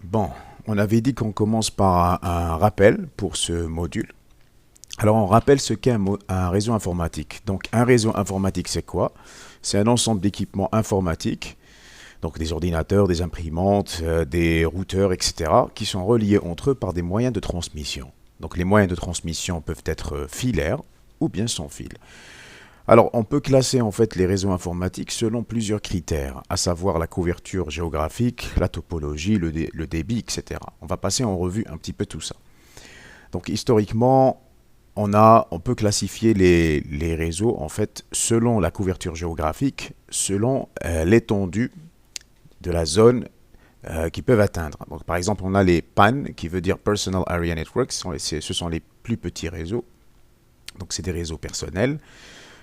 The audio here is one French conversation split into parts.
Bon, on avait dit qu'on commence par un rappel pour ce module. Alors, on rappelle ce qu'est un réseau informatique. Donc, un réseau informatique, c'est quoi? C'est un ensemble d'équipements informatiques, donc des ordinateurs, des imprimantes, des routeurs, etc., qui sont reliés entre eux par des moyens de transmission. Donc, les moyens de transmission peuvent être filaires ou bien sans fil. Alors, on peut classer en fait les réseaux informatiques selon plusieurs critères, à savoir la couverture géographique, la topologie, le débit, etc. On va passer en revue un petit peu tout ça. Donc, historiquement, on peut classifier les réseaux en fait selon la couverture géographique, selon l'étendue de la zone qu'ils peuvent atteindre. Donc, par exemple, on a les PAN, qui veut dire Personal Area Networks, ce sont les plus petits réseaux. Donc, c'est des réseaux personnels.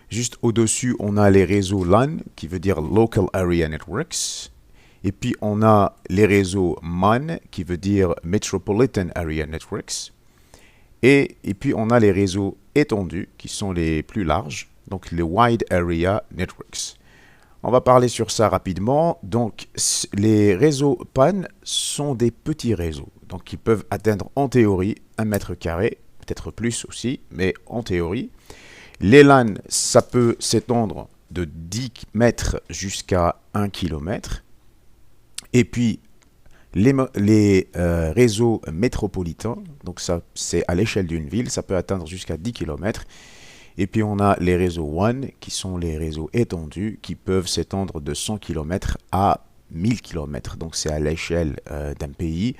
Juste au-dessus, on a les réseaux LAN, qui veut dire Local Area Networks. Et puis, on a les réseaux MAN, qui veut dire Metropolitan Area Networks. Et puis, on a les réseaux étendus, qui sont les plus larges, donc les Wide Area Networks. On va parler sur ça rapidement. Donc, les réseaux PAN sont des petits réseaux, donc qui peuvent atteindre en théorie 1 mètre carré, peut-être plus aussi, mais en théorie. Les LAN, ça peut s'étendre de 10 mètres jusqu'à 1 km. Et puis, les réseaux métropolitains, donc ça c'est à l'échelle d'une ville, ça peut atteindre jusqu'à 10 km. Et puis on a les réseaux WAN, qui sont les réseaux étendus, qui peuvent s'étendre de 100 km à 1000 km. Donc c'est à l'échelle d'un pays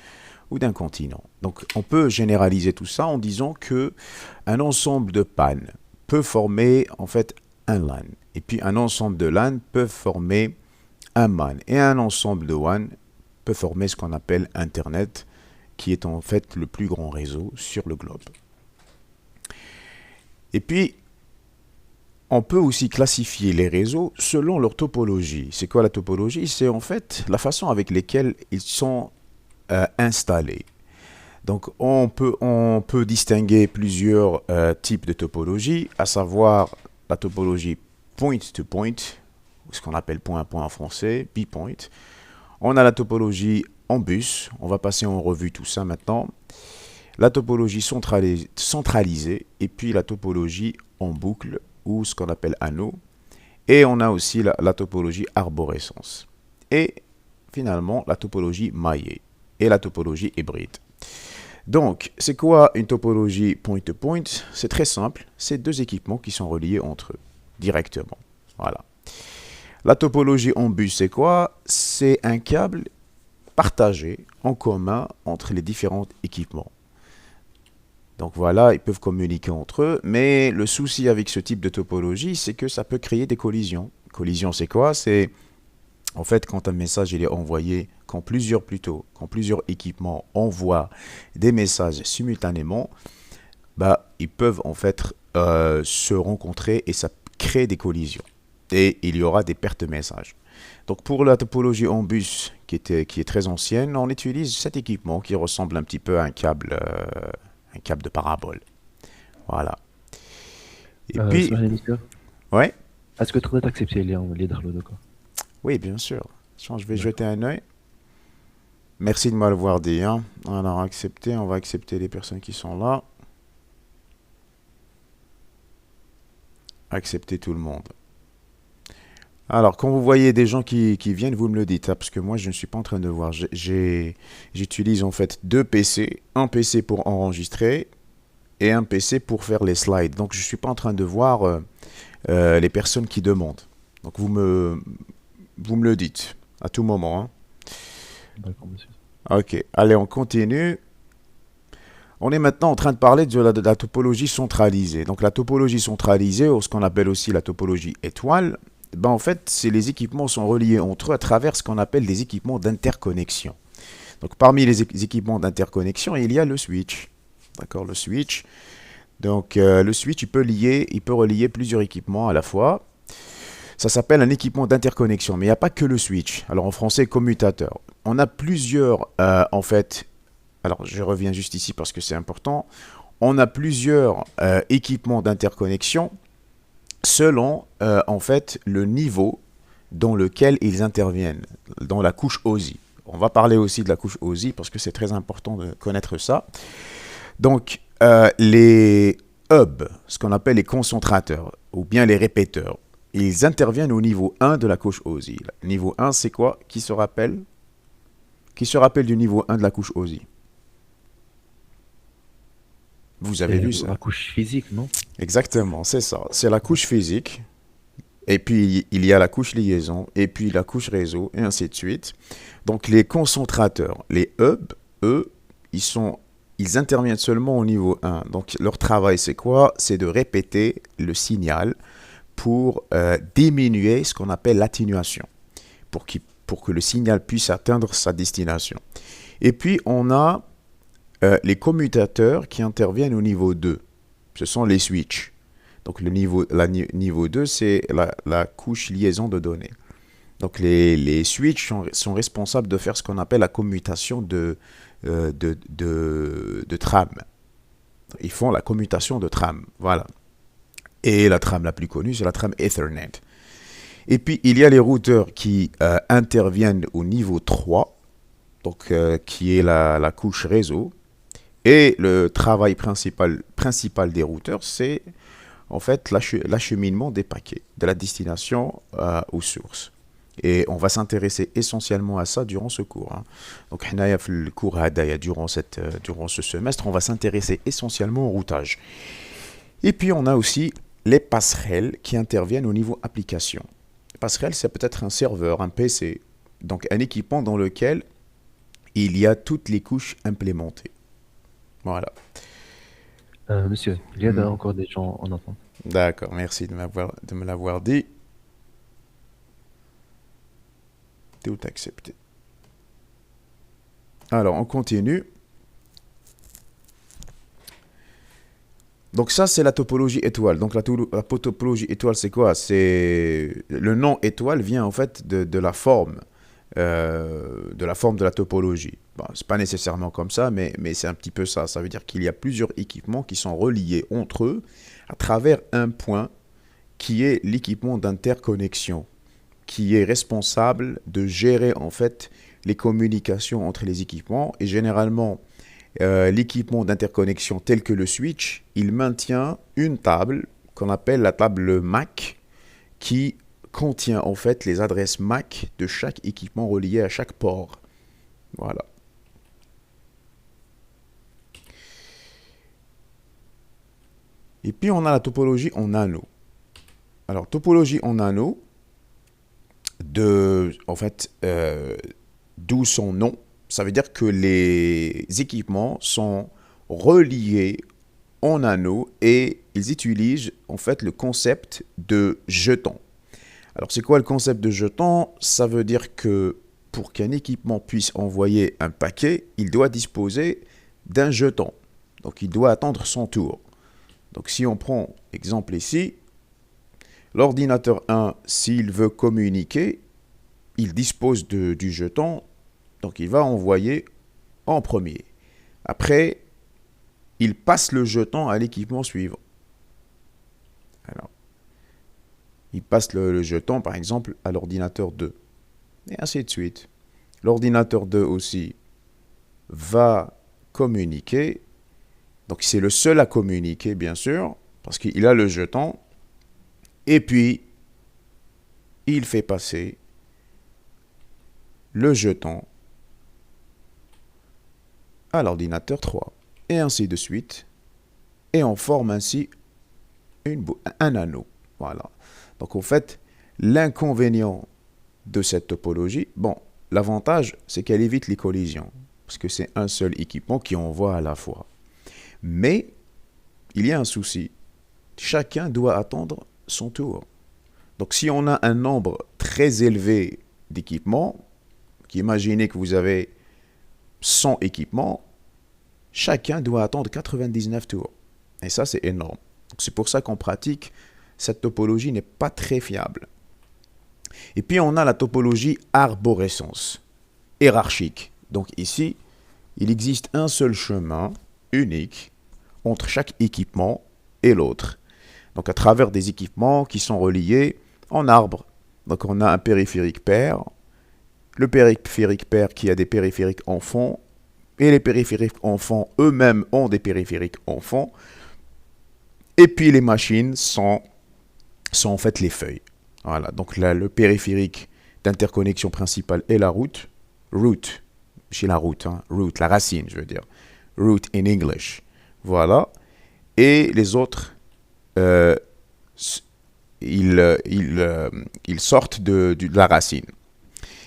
ou d'un continent. Donc on peut généraliser tout ça en disant que un ensemble de PAN peut former en fait un LAN. Et puis un ensemble de LAN peut former un MAN. Et un ensemble de WAN peut former ce qu'on appelle Internet, qui est en fait le plus grand réseau sur le globe. Et puis, on peut aussi classifier les réseaux selon leur topologie. C'est quoi la topologie? C'est en fait la façon avec laquelle ils sont installés. Donc on peut distinguer plusieurs types de topologie, à savoir la topologie point-to-point, ou ce qu'on appelle point-à-point en français, B-point. On a la topologie en bus, on va passer en revue tout ça maintenant. La topologie centralisée, et puis la topologie en boucle, ou ce qu'on appelle anneau. Et on a aussi la topologie arborescence. Et finalement, la topologie maillée et la topologie hybride. Donc, c'est quoi une topologie point-to-point? C'est très simple, c'est deux équipements qui sont reliés entre eux directement. Voilà. La topologie en bus, c'est quoi? C'est un câble partagé en commun entre les différents équipements. Donc voilà, ils peuvent communiquer entre eux, mais le souci avec ce type de topologie, c'est que ça peut créer des collisions. Collision, c'est quoi? C'est en fait quand un message il est envoyé, quand plusieurs équipements envoient des messages simultanément, bah, ils peuvent en fait se rencontrer et ça crée des collisions. Et il y aura des pertes de messages. Donc pour la topologie en bus qui est très ancienne, on utilise cet équipement qui ressemble un petit peu à un câble de parabole. Voilà. Et puis, Sur l'éditeur, ouais, est-ce que tu as accepté les darlo d'accord? oui, bien sûr. Je vais jeter un œil. Merci de m'avoir dit. Hein. Alors, accepter, on va accepter les personnes qui sont là. Accepter tout le monde. Alors, quand vous voyez des gens qui viennent, vous me le dites, hein, parce que moi, je ne suis pas en train de voir. J'utilise en fait deux PC, un PC pour enregistrer et un PC pour faire les slides. Donc, je ne suis pas en train de voir les personnes qui demandent. Donc, vous me le dites à tout moment. Hein. D'accord, monsieur. Ok, allez, on continue. On est maintenant en train de parler de la topologie centralisée. Donc, la topologie centralisée, ou ce qu'on appelle aussi la topologie étoile, ben, en fait, c'est les équipements sont reliés entre eux à travers ce qu'on appelle des équipements d'interconnexion. Donc, parmi les équipements d'interconnexion, il y a le switch. D'accord, le switch. Donc, le switch, il peut relier plusieurs équipements à la fois. Ça s'appelle un équipement d'interconnexion, mais il n'y a pas que le switch. Alors, en français, commutateur. On a plusieurs, en fait, alors je reviens juste ici parce que c'est important. On a plusieurs équipements d'interconnexion selon, en fait, le niveau dans lequel ils interviennent, dans la couche OSI. On va parler aussi de la couche OSI parce que c'est très important de connaître ça. Donc, les hubs, ce qu'on appelle les concentrateurs ou bien les répéteurs, ils interviennent au niveau 1 de la couche OSI. Le niveau 1, c'est quoi? Qui se rappelle? Qui se rappelle du niveau 1 de la couche OSI? Vous avez C'est vu ça? la couche physique, non? Exactement, c'est ça. C'est la couche physique. Et puis, il y a la couche liaison, et puis la couche réseau, et ainsi de suite. Donc, les concentrateurs, les hubs, eux, ils interviennent seulement au niveau 1. Donc, leur travail, c'est quoi? C'est de répéter le signal pour diminuer ce qu'on appelle l'atténuation, pour que le signal puisse atteindre sa destination. Et puis, on a les commutateurs qui interviennent au niveau 2. Ce sont les switches. Donc, niveau 2, c'est la couche liaison de données. Donc, les switches sont responsables de faire ce qu'on appelle la commutation de trame. Ils font la commutation de trame. Voilà. Et la trame la plus connue, c'est la trame Ethernet. Et puis, il y a les routeurs qui interviennent au niveau 3, donc, qui est la couche réseau. Et le travail principal des routeurs, c'est en fait l'acheminement des paquets de la destination aux sources. Et on va s'intéresser essentiellement à ça durant ce cours. Hein. Donc, le cours durant ce semestre, on va s'intéresser essentiellement au routage. Et puis, on a aussi les passerelles qui interviennent au niveau application. Passerelle, c'est peut-être un serveur, un PC, donc un équipement dans lequel il y a toutes les couches implémentées. Voilà. Monsieur, il y a encore des gens en attente. D'accord, merci de me l'avoir dit. Tout accepté. Alors, on continue. Donc ça, c'est la topologie étoile. Donc la topologie étoile, c'est quoi? C'est le nom étoile vient en fait de la forme de la topologie. Bon, c'est pas nécessairement comme ça, mais c'est un petit peu ça. Ça veut dire qu'il y a plusieurs équipements qui sont reliés entre eux à travers un point qui est l'équipement d'interconnexion, qui est responsable de gérer en fait les communications entre les équipements. Et généralement, l'équipement d'interconnexion tel que le switch, il maintient une table qu'on appelle la table MAC qui contient en fait les adresses MAC de chaque équipement relié à chaque port. Voilà. Et puis on a la topologie en anneau. Alors topologie en anneau, d'où son nom, ça veut dire que les équipements sont reliés en anneau et ils utilisent en fait le concept de jeton. Alors c'est quoi le concept de jeton? Ça veut dire que pour qu'un équipement puisse envoyer un paquet, il doit disposer d'un jeton. Donc il doit attendre son tour. Donc si on prend exemple ici, l'ordinateur 1, s'il veut communiquer, il dispose du jeton, donc il va envoyer en premier. Après, il passe le jeton à l'équipement suivant. Alors, il passe le jeton, par exemple, à l'ordinateur 2. Et ainsi de suite. L'ordinateur 2 aussi va communiquer. Donc, c'est le seul à communiquer, bien sûr, parce qu'il a le jeton. Et puis, il fait passer le jeton à l'ordinateur 3. Et ainsi de suite. Et on forme ainsi un anneau. Voilà. Donc, en fait, l'inconvénient de cette topologie, bon, l'avantage, c'est qu'elle évite les collisions, parce que c'est un seul équipement qui envoie à la fois. Mais, il y a un souci. Chacun doit attendre son tour. Donc, si on a un nombre très élevé d'équipements, imaginez que vous avez 100 équipements, chacun doit attendre 99 tours. Et ça, c'est énorme. C'est pour ça qu'en pratique, cette topologie n'est pas très fiable. Et puis, on a la topologie arborescence, hiérarchique. Donc ici, il existe un seul chemin unique entre chaque équipement et l'autre. Donc à travers des équipements qui sont reliés en arbre. Donc on a un périphérique pair, le périphérique père qui a des périphériques enfants, et les périphériques enfants eux-mêmes ont des périphériques enfants, et puis les machines sont en fait les feuilles. Voilà, donc là, le périphérique d'interconnexion principale est la root, chez la root, hein, root, la racine, je veux dire, root in English. Voilà, et les autres, euh, ils sortent de la racine.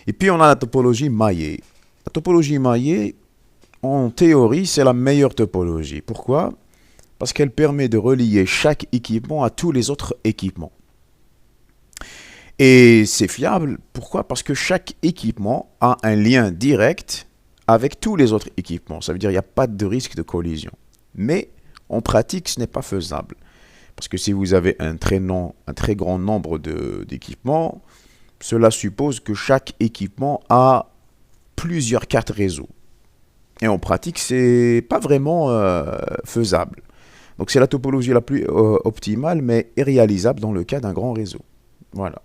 Et puis on a la topologie maillée. La topologie maillée, en théorie, c'est la meilleure topologie. Pourquoi? Parce qu'elle permet de relier chaque équipement à tous les autres équipements. Et c'est fiable, pourquoi? Parce que chaque équipement a un lien direct avec tous les autres équipements. Ça veut dire qu'il n'y a pas de risque de collision. Mais en pratique, ce n'est pas faisable. Parce que si vous avez un très grand nombre d'équipements, cela suppose que chaque équipement a plusieurs cartes réseau. Et en pratique, c'est pas vraiment faisable. Donc c'est la topologie la plus optimale, mais irréalisable dans le cas d'un grand réseau. Voilà.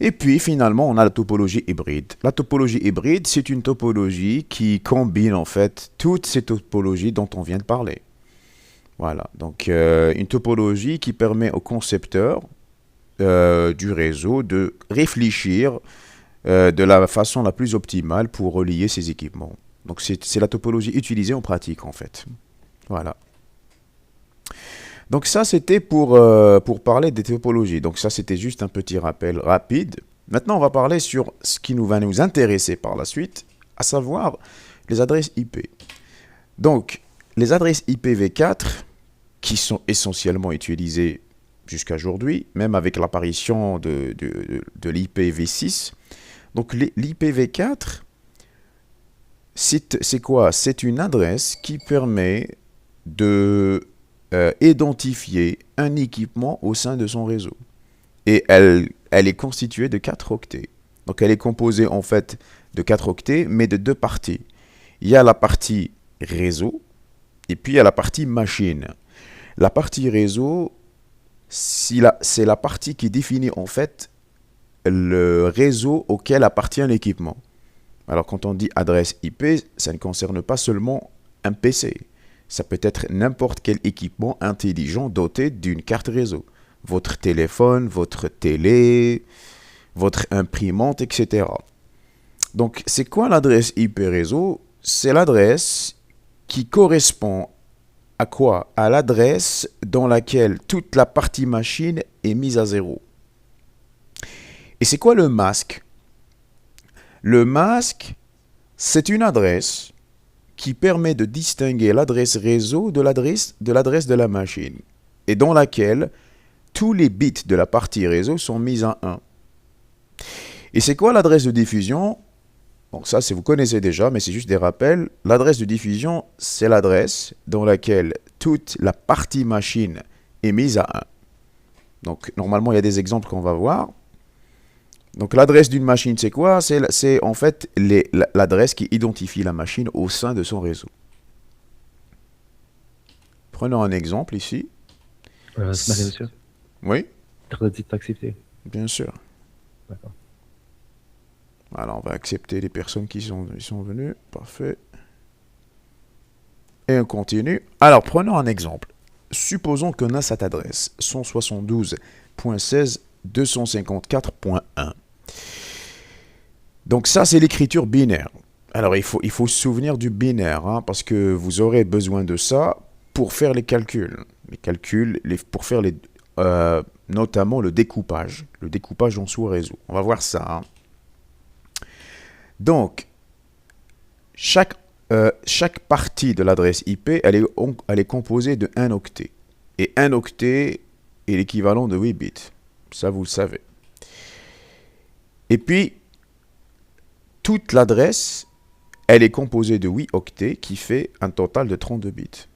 Et puis finalement, on a la topologie hybride. La topologie hybride, c'est une topologie qui combine en fait toutes ces topologies dont on vient de parler. Voilà, donc une topologie qui permet au concepteur du réseau de réfléchir de la façon la plus optimale pour relier ces équipements. Donc c'est la topologie utilisée en pratique en fait. Voilà. Donc ça c'était pour parler des topologies. Donc ça c'était juste un petit rappel rapide. Maintenant on va parler sur ce qui va nous intéresser par la suite, à savoir les adresses IP. Donc les adresses IPv4 qui sont essentiellement utilisées jusqu'à aujourd'hui, même avec l'apparition de l'IPv6. Donc l'IPv4, c'est quoi? C'est une adresse qui permet de identifier un équipement au sein de son réseau. Et elle est constituée de 4 octets. Donc elle est composée en fait de 4 octets, mais de 2 parties. Il y a la partie réseau, et puis il y a la partie machine. La partie réseau, c'est la partie qui définit en fait le réseau auquel appartient l'équipement. Alors quand on dit adresse IP, ça ne concerne pas seulement un PC. Ça peut être n'importe quel équipement intelligent doté d'une carte réseau. Votre téléphone, votre télé, votre imprimante, etc. Donc c'est quoi l'adresse IP réseau? C'est l'adresse qui correspond à quoi? À l'adresse dans laquelle toute la partie machine est mise à zéro. Et c'est quoi le masque? Le masque, c'est une adresse qui permet de distinguer l'adresse réseau de l'adresse de la machine, et dans laquelle tous les bits de la partie réseau sont mis à 1. Et c'est quoi l'adresse de diffusion? Bon, ça, vous connaissez déjà, mais c'est juste des rappels. L'adresse de diffusion, c'est l'adresse dans laquelle toute la partie machine est mise à 1. Donc, normalement, il y a des exemples qu'on va voir. Donc, l'adresse d'une machine, c'est quoi? C'est en fait l'adresse qui identifie la machine au sein de son réseau. Prenons un exemple ici. Monsieur, Oui, dites accepter. bien sûr. D'accord. Alors, on va accepter les personnes qui sont venues. Parfait. Et on continue. Alors, prenons un exemple. Supposons qu'on a cette adresse 172.16.254.1. Donc ça, c'est l'écriture binaire. Alors, il faut se souvenir du binaire, hein, parce que vous aurez besoin de ça pour faire les calculs. Pour faire notamment le découpage en sous-réseau. On va voir ça. Hein. Donc, chaque partie de l'adresse IP, elle est composée de 1 octet. Et 1 octet est l'équivalent de 8 bits. Ça, vous le savez. Et puis, toute l'adresse, elle est composée de 8 octets qui fait un total de 32 bits.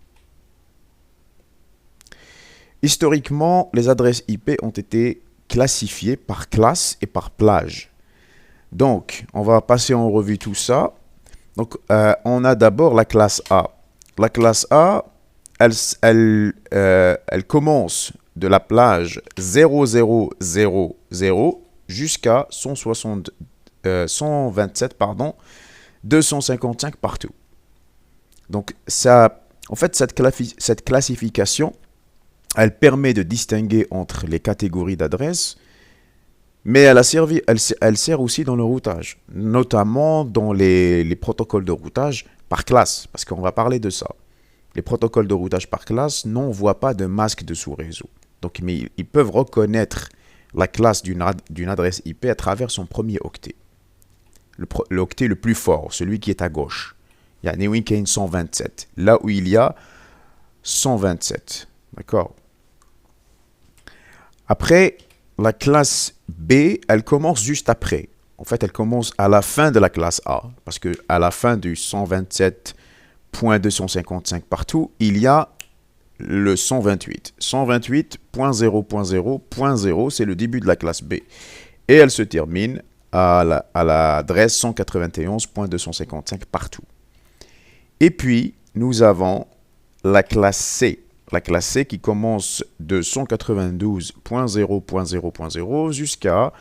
Historiquement, les adresses IP ont été classifiées par classe et par plage. Donc, on va passer en revue tout ça. Donc, on a d'abord la classe A. La classe A, elle commence de la plage 0000 jusqu'à 127, pardon, 255 partout. Donc, ça, en fait, cette classification, elle permet de distinguer entre les catégories d'adresses, mais elle sert aussi dans le routage, notamment dans les protocoles de routage par classe, parce qu'on va parler de ça. Les protocoles de routage par classe n'envoient pas de masque de sous-réseau. Donc, mais ils peuvent reconnaître la classe d'une adresse IP à travers son premier octet. L'octet le plus fort, celui qui est à gauche. Il y a Newingkane 127, là où il y a 127. D'accord? Après, la classe B, elle commence juste après. En fait, elle commence à la fin de la classe A. Parce qu'à la fin du 127.255 partout, il y a le 128. 128.0.0.0, c'est le début de la classe B. Et elle se termine à l'adresse 191.255 partout. Et puis, nous avons la classe C. La classe C qui commence de 192.0.0.0 jusqu'à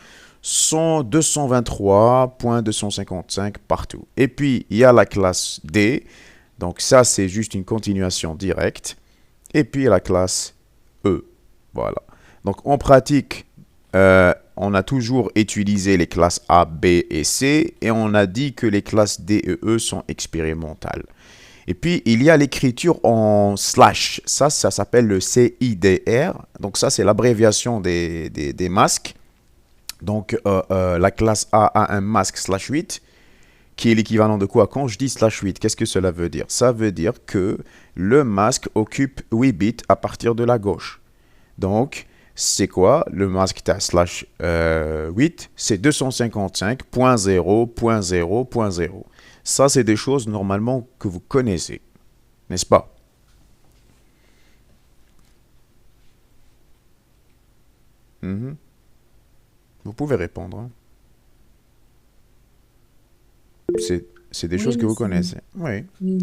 223.255 partout. Et puis, il y a la classe D. Donc ça, c'est juste une continuation directe. Et puis, la classe E. Voilà. Donc, en pratique, on a toujours utilisé les classes A, B et C. Et on a dit que les classes D et E sont expérimentales. Et puis, il y a l'écriture en slash. Ça s'appelle le CIDR. Donc, ça, c'est l'abréviation des masques. Donc, la classe A a un masque /8, qui est l'équivalent de quoi? Quand je dis /8, qu'est-ce que cela veut dire? Ça veut dire que le masque occupe 8 bits à partir de la gauche. Donc, c'est quoi? Le masque /8, c'est 255.0.0.0. Ça, c'est des choses normalement que vous connaissez, n'est-ce pas? Mhm. Vous pouvez répondre, hein. C'est des Oui, choses que vous monsieur. connaissez. Oui. Oui.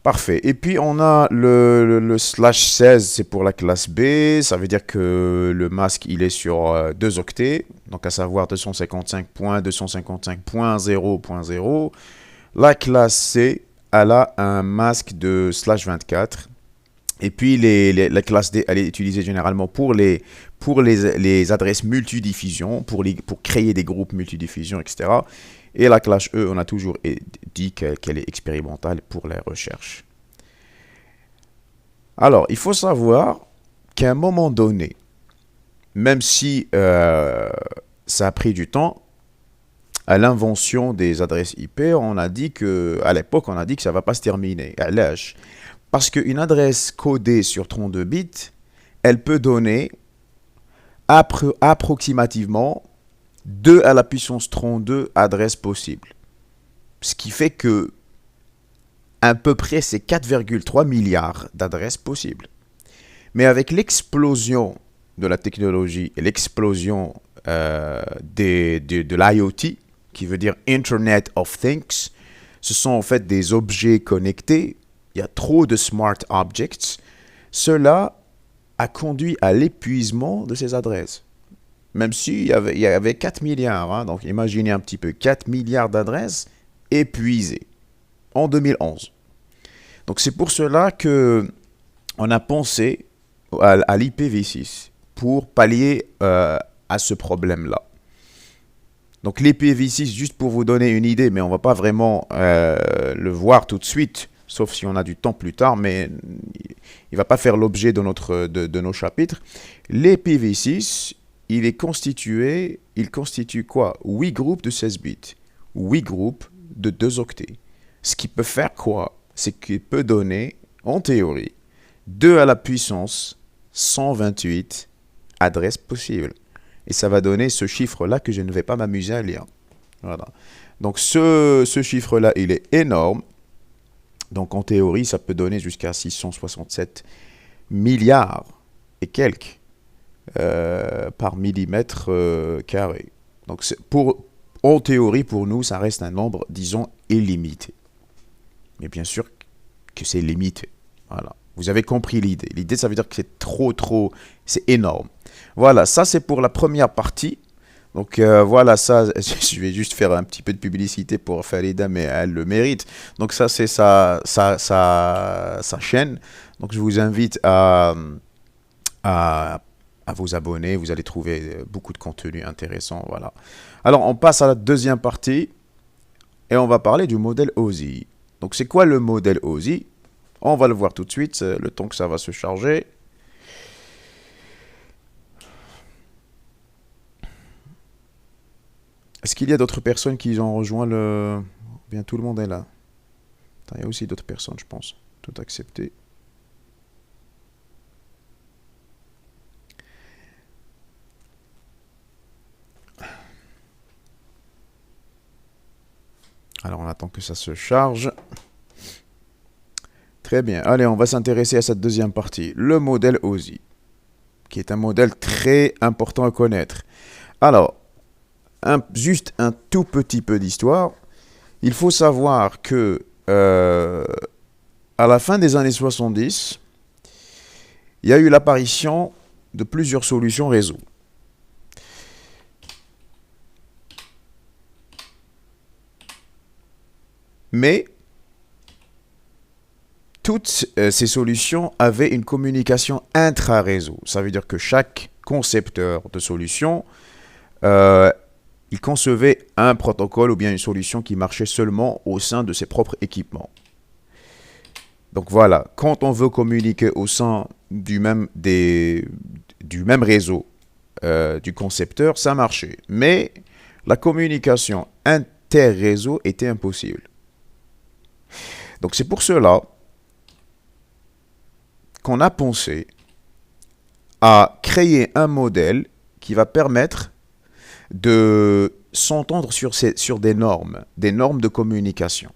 Parfait. Et puis, on a le /16, c'est pour la classe B. Ça veut dire que le masque, il est sur 2 octets. Donc, à savoir 255.255.0.0. La classe C, elle a un masque de /24. Et puis, la classe D, elle est utilisée généralement pour les adresses multidiffusion, pour créer des groupes multidiffusion, etc. Et la classe E, on a toujours dit qu'elle est expérimentale pour les recherches. Alors, il faut savoir qu'à un moment donné, même si ça a pris du temps, à l'invention des adresses IP, à l'époque, on a dit que ça ne va pas se terminer. Parce qu'une adresse codée sur 32 bits, elle peut donner approximativement 2 à la puissance 32 adresses possibles. Ce qui fait que à peu près c'est 4,3 milliards d'adresses possibles. Mais avec l'explosion de la technologie et l'explosion de l'IoT, qui veut dire Internet of Things, ce sont en fait des objets connectés. Il y a trop de smart objects. Cela a conduit à l'épuisement de ces adresses. Même s'il y avait 4 milliards, hein, donc imaginez un petit peu, 4 milliards d'adresses épuisées en 2011. Donc c'est pour cela que on a pensé à l'IPv6 pour pallier à ce problème-là. Donc l'IPv6, juste pour vous donner une idée, mais on ne va pas vraiment le voir tout de suite, sauf si on a du temps plus tard, mais il ne va pas faire l'objet de nos chapitres. L'IPv6, il constitue quoi? 8 groupes de 16 bits, 8 groupes de 2 octets. Ce qui peut faire quoi? C'est qu'il peut donner, en théorie, 2 à la puissance 128 adresses possibles. Et ça va donner ce chiffre-là que je ne vais pas m'amuser à lire. Voilà. Donc ce chiffre-là, il est énorme. Donc en théorie, ça peut donner jusqu'à 667 milliards et quelques par millimètre carré. Donc en théorie, pour nous, ça reste un nombre, disons, illimité. Mais bien sûr que c'est limité. Voilà. Vous avez compris l'idée. L'idée, ça veut dire que c'est trop, c'est énorme. Voilà, ça c'est pour la première partie. Donc voilà, ça, je vais juste faire un petit peu de publicité pour Falida, mais elle le mérite. Donc ça, c'est sa chaîne. Donc je vous invite à, à vous abonner. Vous allez trouver beaucoup de contenu intéressant. Voilà. Alors on passe à la deuxième partie et on va parler du modèle OSI. Donc c'est quoi le modèle OSI? On va le voir tout de suite, le temps que ça va se charger. Est-ce qu'il y a d'autres personnes qui ont rejoint le... Bien, tout le monde est là. Attends, il y a aussi d'autres personnes, je pense. Tout accepté. Alors, on attend que ça se charge. Très bien. Allez, on va s'intéresser à cette deuxième partie. Le modèle OSI, qui est un modèle très important à connaître. Alors, juste un tout petit peu d'histoire. Il faut savoir que à la fin des années 70, il y a eu l'apparition de plusieurs solutions réseau. Mais toutes ces solutions avaient une communication intra-réseau. Ça veut dire que chaque concepteur de solution, il concevait un protocole ou bien une solution qui marchait seulement au sein de ses propres équipements. Donc voilà, quand on veut communiquer au sein du même réseau du concepteur, ça marchait. Mais la communication inter-réseau était impossible. Donc c'est pour cela qu'on a pensé à créer un modèle qui va permettre de s'entendre sur des normes de communication.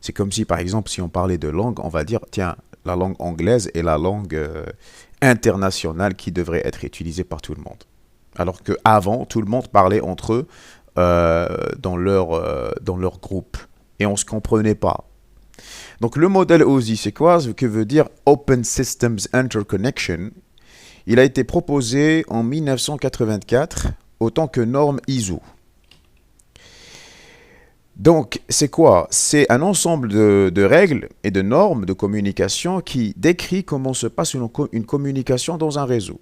C'est comme si, par exemple, si on parlait de langue, on va dire, tiens, la langue anglaise est la langue internationale qui devrait être utilisée par tout le monde. Alors qu'avant, tout le monde parlait entre eux dans leur groupe. Et on ne se comprenait pas. Donc le modèle OSI, c'est quoi? Ce que veut dire Open Systems Interconnection. Il a été proposé en 1984 autant que norme ISO. Donc, c'est quoi? C'est un ensemble de règles et de normes de communication qui décrit comment se passe une communication dans un réseau.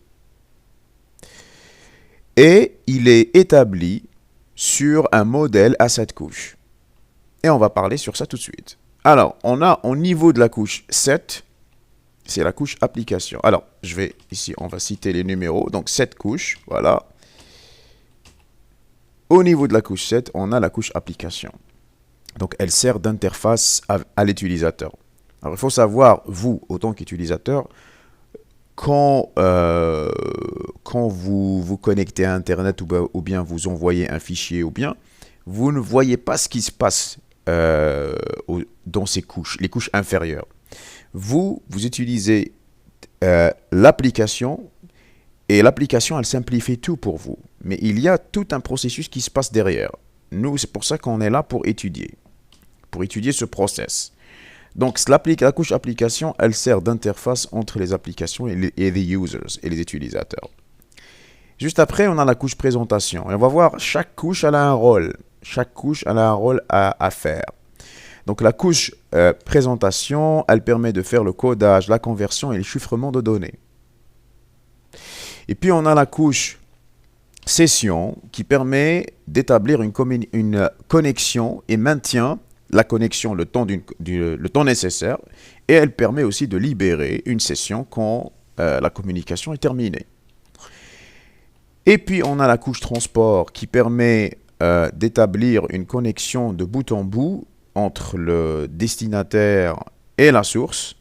Et il est établi sur un modèle à 7 couches. Et on va parler sur ça tout de suite. Alors, on a au niveau de la couche 7, c'est la couche application. Alors, ici, on va citer les numéros. Donc, 7 couches, voilà. Au niveau de la couche 7, on a la couche application. Donc, elle sert d'interface à l'utilisateur. Alors, il faut savoir, vous, autant qu'utilisateur, quand vous vous connectez à Internet ou bien vous envoyez un fichier ou bien, vous ne voyez pas ce qui se passe dans ces couches, les couches inférieures. Vous utilisez l'application et l'application, elle simplifie tout pour vous. Mais il y a tout un processus qui se passe derrière. Nous, c'est pour ça qu'on est là pour étudier ce process. Donc, la couche application, elle sert d'interface entre les applications et les users et les utilisateurs. Juste après, on a la couche présentation. Et on va voir, chaque couche, elle a un rôle. Chaque couche, elle a un rôle à faire. Donc, la couche présentation, elle permet de faire le codage, la conversion et le chiffrement de données. Et puis, on a la couche session qui permet d'établir une connexion et maintient la connexion le temps nécessaire. Et elle permet aussi de libérer une session quand la communication est terminée. Et puis, on a la couche transport qui permet d'établir une connexion de bout en bout entre le destinataire et la source.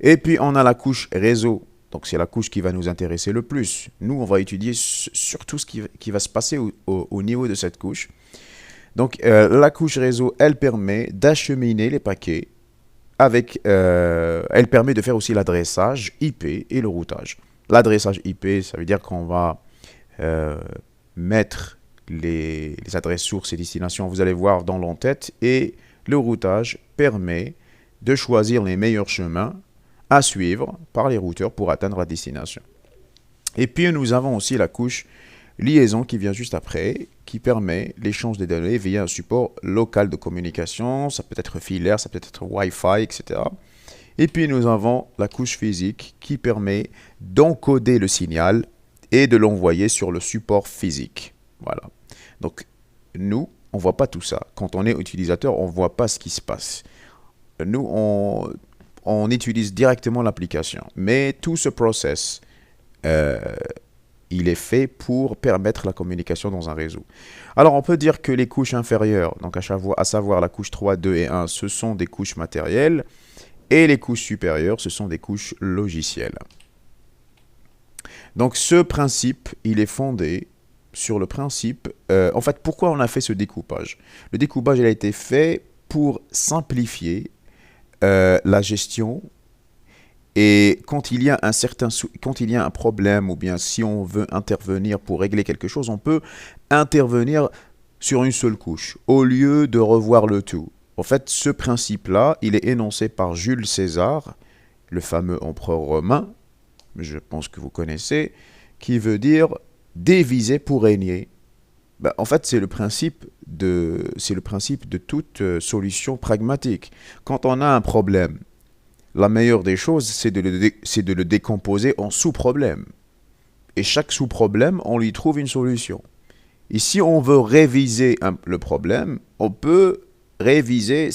Et puis, on a la couche réseau. Donc, c'est la couche qui va nous intéresser le plus. Nous, on va étudier surtout ce qui va se passer au niveau de cette couche. Donc, la couche réseau, elle permet d'acheminer les paquets elle permet de faire aussi l'adressage IP et le routage. L'adressage IP, ça veut dire qu'on va mettre les adresses sources et destinations, vous allez voir dans l'entête, et le routage permet de choisir les meilleurs chemins à suivre par les routeurs pour atteindre la destination. Et puis nous avons aussi la couche liaison qui vient juste après, qui permet l'échange des données via un support local de communication. Ça peut être filaire, ça peut être Wi-Fi, etc. Et puis nous avons la couche physique qui permet d'encoder le signal et de l'envoyer sur le support physique. Voilà. Donc nous, on ne voit pas tout ça. Quand on est utilisateur, on ne voit pas ce qui se passe. Nous, on utilise directement l'application. Mais tout ce process, il est fait pour permettre la communication dans un réseau. Alors, on peut dire que les couches inférieures, donc à savoir la couche 3, 2 et 1, ce sont des couches matérielles. Et les couches supérieures, ce sont des couches logicielles. Donc, ce principe, il est fondé sur le principe... en fait, pourquoi on a fait ce découpage? Le découpage, il a été fait pour simplifier la gestion. Et quand il y a un problème, ou bien si on veut intervenir pour régler quelque chose, on peut intervenir sur une seule couche, au lieu de revoir le tout. En fait, ce principe-là, il est énoncé par Jules César, le fameux empereur romain, je pense que vous connaissez, qui veut dire diviser pour régner. En fait, c'est le principe de toute solution pragmatique. Quand on a un problème, la meilleure des choses, c'est de le décomposer en sous-problèmes. Et chaque sous-problème, on lui trouve une solution. Et si on veut réviser le problème, on peut réviser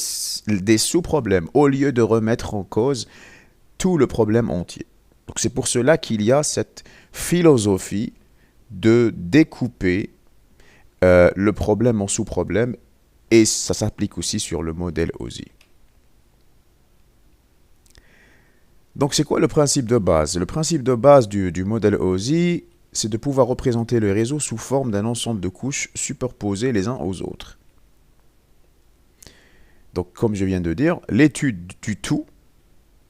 des sous-problèmes au lieu de remettre en cause tout le problème entier. Donc c'est pour cela qu'il y a cette philosophie de découper le problème en sous-problèmes, et ça s'applique aussi sur le modèle OSI. Donc c'est quoi le principe de base? Le principe de base du modèle OSI, c'est de pouvoir représenter le réseau sous forme d'un ensemble de couches superposées les uns aux autres. Donc, comme je viens de dire, l'étude du tout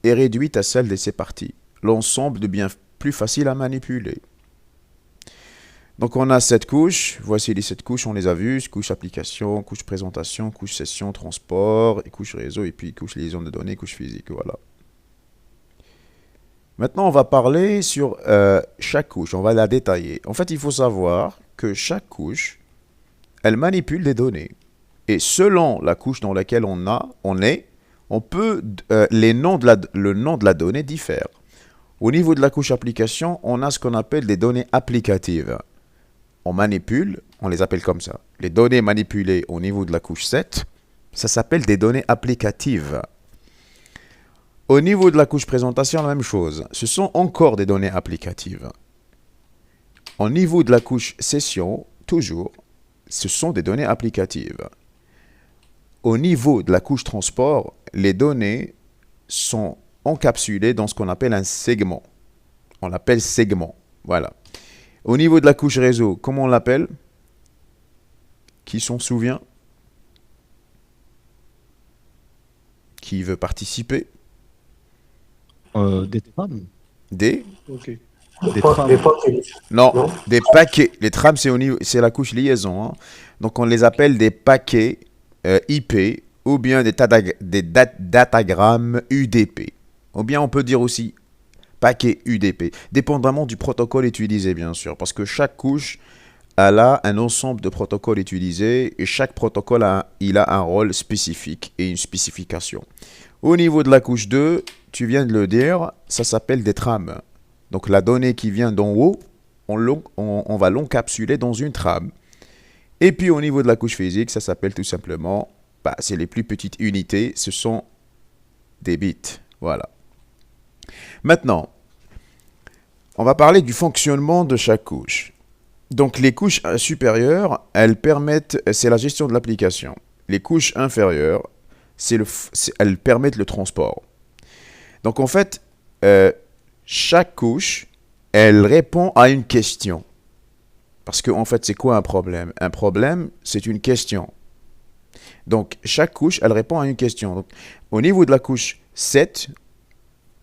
est réduite à celle de ses parties. L'ensemble devient plus facile à manipuler. Donc, on a 7 couches. Voici les 7 couches, on les a vues. Couche application, couche présentation, couche session, transport, et couche réseau, et puis couche liaison de données, couche physique. Voilà. Maintenant, on va parler sur chaque couche. On va la détailler. En fait, il faut savoir que chaque couche, elle manipule des données. Et selon la couche dans laquelle on est, on peut, le nom de la donnée diffère. Au niveau de la couche application, on a ce qu'on appelle des données applicatives. On manipule, on les appelle comme ça. Les données manipulées au niveau de la couche 7, ça s'appelle des données applicatives. Au niveau de la couche présentation, la même chose. Ce sont encore des données applicatives. Au niveau de la couche session, toujours, ce sont des données applicatives. Au niveau de la couche transport, les données sont encapsulées dans ce qu'on appelle un segment. On l'appelle segment. Voilà. Au niveau de la couche réseau, comment on l'appelle? Qui s'en souvient? Qui veut participer? Des trams. Des Trams. Non, des paquets. Les trams, c'est la couche liaison. Hein. Donc, on les appelle des paquets IP ou bien des datagrammes UDP. Ou bien on peut dire aussi paquet UDP, dépendamment du protocole utilisé, bien sûr. Parce que chaque couche, elle a un ensemble de protocoles utilisés et chaque protocole, il a un rôle spécifique et une spécification. Au niveau de la couche 2, tu viens de le dire, ça s'appelle des trams. Donc la donnée qui vient d'en haut, on va l'encapsuler dans une trame. Et puis au niveau de la couche physique, ça s'appelle tout simplement, c'est les plus petites unités, ce sont des bits. Voilà. Maintenant, on va parler du fonctionnement de chaque couche. Donc les couches supérieures, c'est la gestion de l'application. Les couches inférieures, elles permettent le transport. Donc en fait, chaque couche, elle répond à une question. Parce que en fait, c'est quoi un problème? Un problème, c'est une question. Donc chaque couche, elle répond à une question. Donc, au niveau de la couche 7,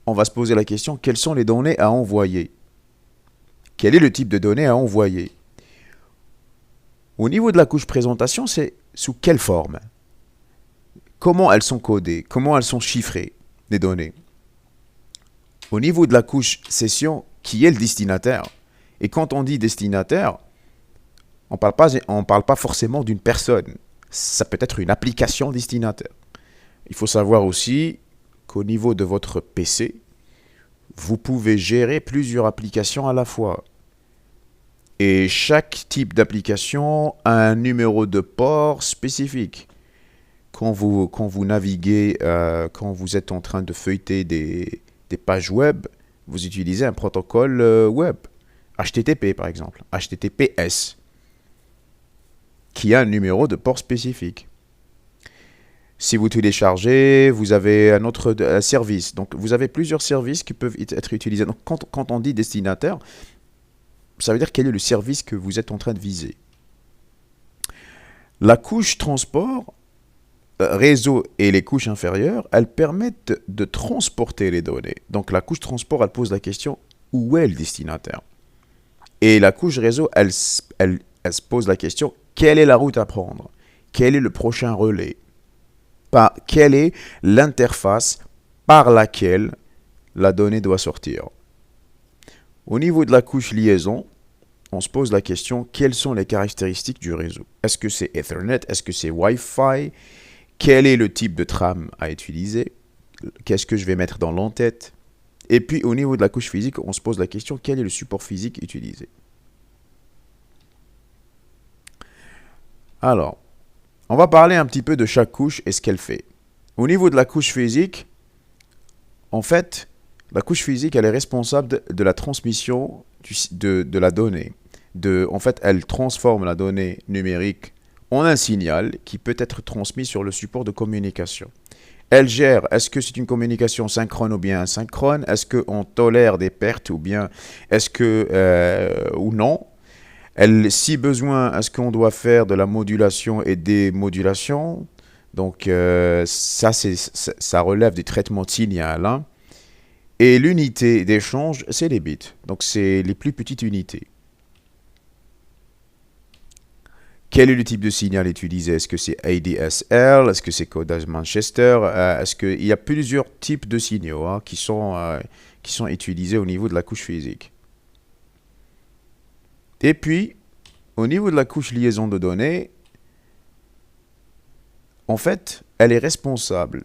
on va se poser la question, quelles sont les données à envoyer? Quel est le type de données à envoyer? Au niveau de la couche présentation, c'est sous quelle forme? Comment elles sont codées? Comment elles sont chiffrées, les données? Au niveau de la couche session, qui est le destinataire? Et quand on dit destinataire, On parle pas forcément d'une personne. Ça peut être une application destinataire. Il faut savoir aussi qu'au niveau de votre PC, vous pouvez gérer plusieurs applications à la fois. Et chaque type d'application a un numéro de port spécifique. Quand vous naviguez, quand vous êtes en train de feuilleter des pages web, vous utilisez un protocole web. HTTP par exemple, HTTPS, qui a un numéro de port spécifique. Si vous téléchargez, vous avez un autre service. Donc vous avez plusieurs services qui peuvent être utilisés. Donc quand on dit destinataire, ça veut dire quel est le service que vous êtes en train de viser. La couche transport, réseau et les couches inférieures, elles permettent de transporter les données. Donc la couche transport, elle pose la question, où est le destinataire? Et la couche réseau, elle se pose la question, quelle est la route à prendre? Quel est le prochain relais? Quelle est l'interface par laquelle la donnée doit sortir? Au niveau de la couche liaison, on se pose la question, quelles sont les caractéristiques du réseau? Est-ce que c'est Ethernet? Est-ce que c'est Wi-Fi? Quel est le type de trame à utiliser? Qu'est-ce que je vais mettre dans l'entête? Et puis au niveau de la couche physique, on se pose la question, quel est le support physique utilisé? Alors, on va parler un petit peu de chaque couche et ce qu'elle fait. Au niveau de la couche physique, en fait, la couche physique, elle est responsable de la transmission de la donnée. En fait, elle transforme la donnée numérique en un signal qui peut être transmis sur le support de communication. Elle gère, est-ce que c'est une communication synchrone ou bien asynchrone? Est-ce qu'on tolère des pertes ou bien est-ce que ou non? Si besoin, est-ce qu'on doit faire de la modulation et des modulations? Donc ça relève du traitement de signal. Hein. Et l'unité d'échange, c'est les bits. Donc c'est les plus petites unités. Quel est le type de signal utilisé? Est-ce que c'est ADSL? Est-ce que c'est codage Manchester? Est-ce qu'il y a plusieurs types de signaux hein, qui sont utilisés au niveau de la couche physique? Et puis, au niveau de la couche liaison de données, en fait, elle est responsable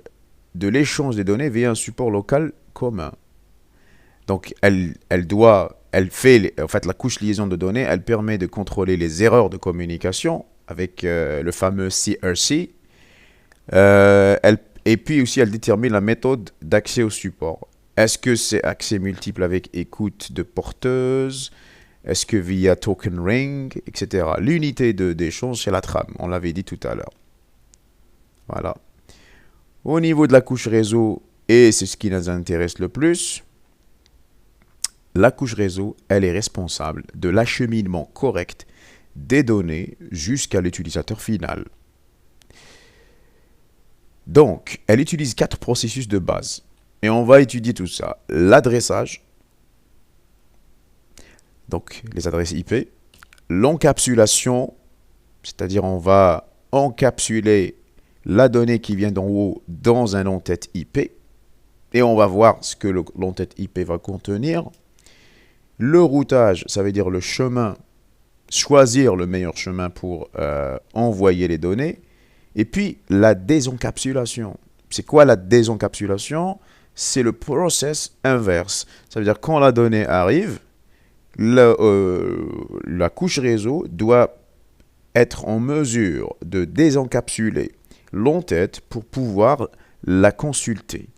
de l'échange des données via un support local commun. Donc, en fait, la couche liaison de données, elle permet de contrôler les erreurs de communication avec le fameux CRC. Et puis aussi, elle détermine la méthode d'accès au support. Est-ce que c'est accès multiple avec écoute de porteuse? Est-ce que via token ring, etc. L'unité d'échange, c'est la trame. On l'avait dit tout à l'heure. Voilà. Au niveau de la couche réseau, et c'est ce qui nous intéresse le plus, la couche réseau, elle est responsable de l'acheminement correct des données jusqu'à l'utilisateur final. Donc, elle utilise 4 processus de base. Et on va étudier tout ça. L'adressage, donc les adresses IP, l'encapsulation, c'est-à-dire on va encapsuler la donnée qui vient d'en haut dans un entête IP, et on va voir ce que l'entête IP va contenir. Le routage, ça veut dire le chemin, choisir le meilleur chemin pour envoyer les données, et puis la désencapsulation. C'est quoi la désencapsulation? C'est le process inverse. Ça veut dire quand la donnée arrive, la couche réseau doit être en mesure de désencapsuler l'entête pour pouvoir la consulter.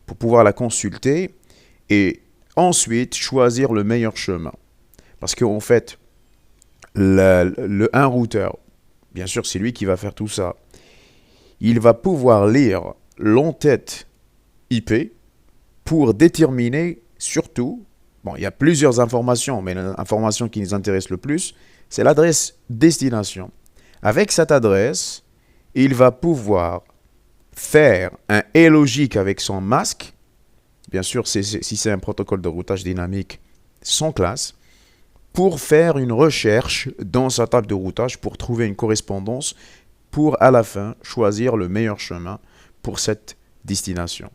Pour pouvoir la consulter et ensuite choisir le meilleur chemin. Parce qu'en fait, un routeur, bien sûr c'est lui qui va faire tout ça, il va pouvoir lire l'entête IP pour déterminer surtout, bon, il y a plusieurs informations, mais l'information qui nous intéresse le plus, c'est l'adresse destination. Avec cette adresse, il va pouvoir faire un et logique avec son masque, bien sûr si c'est un protocole de routage dynamique sans classe, pour faire une recherche dans sa table de routage pour trouver une correspondance pour à la fin choisir le meilleur chemin pour cette destination.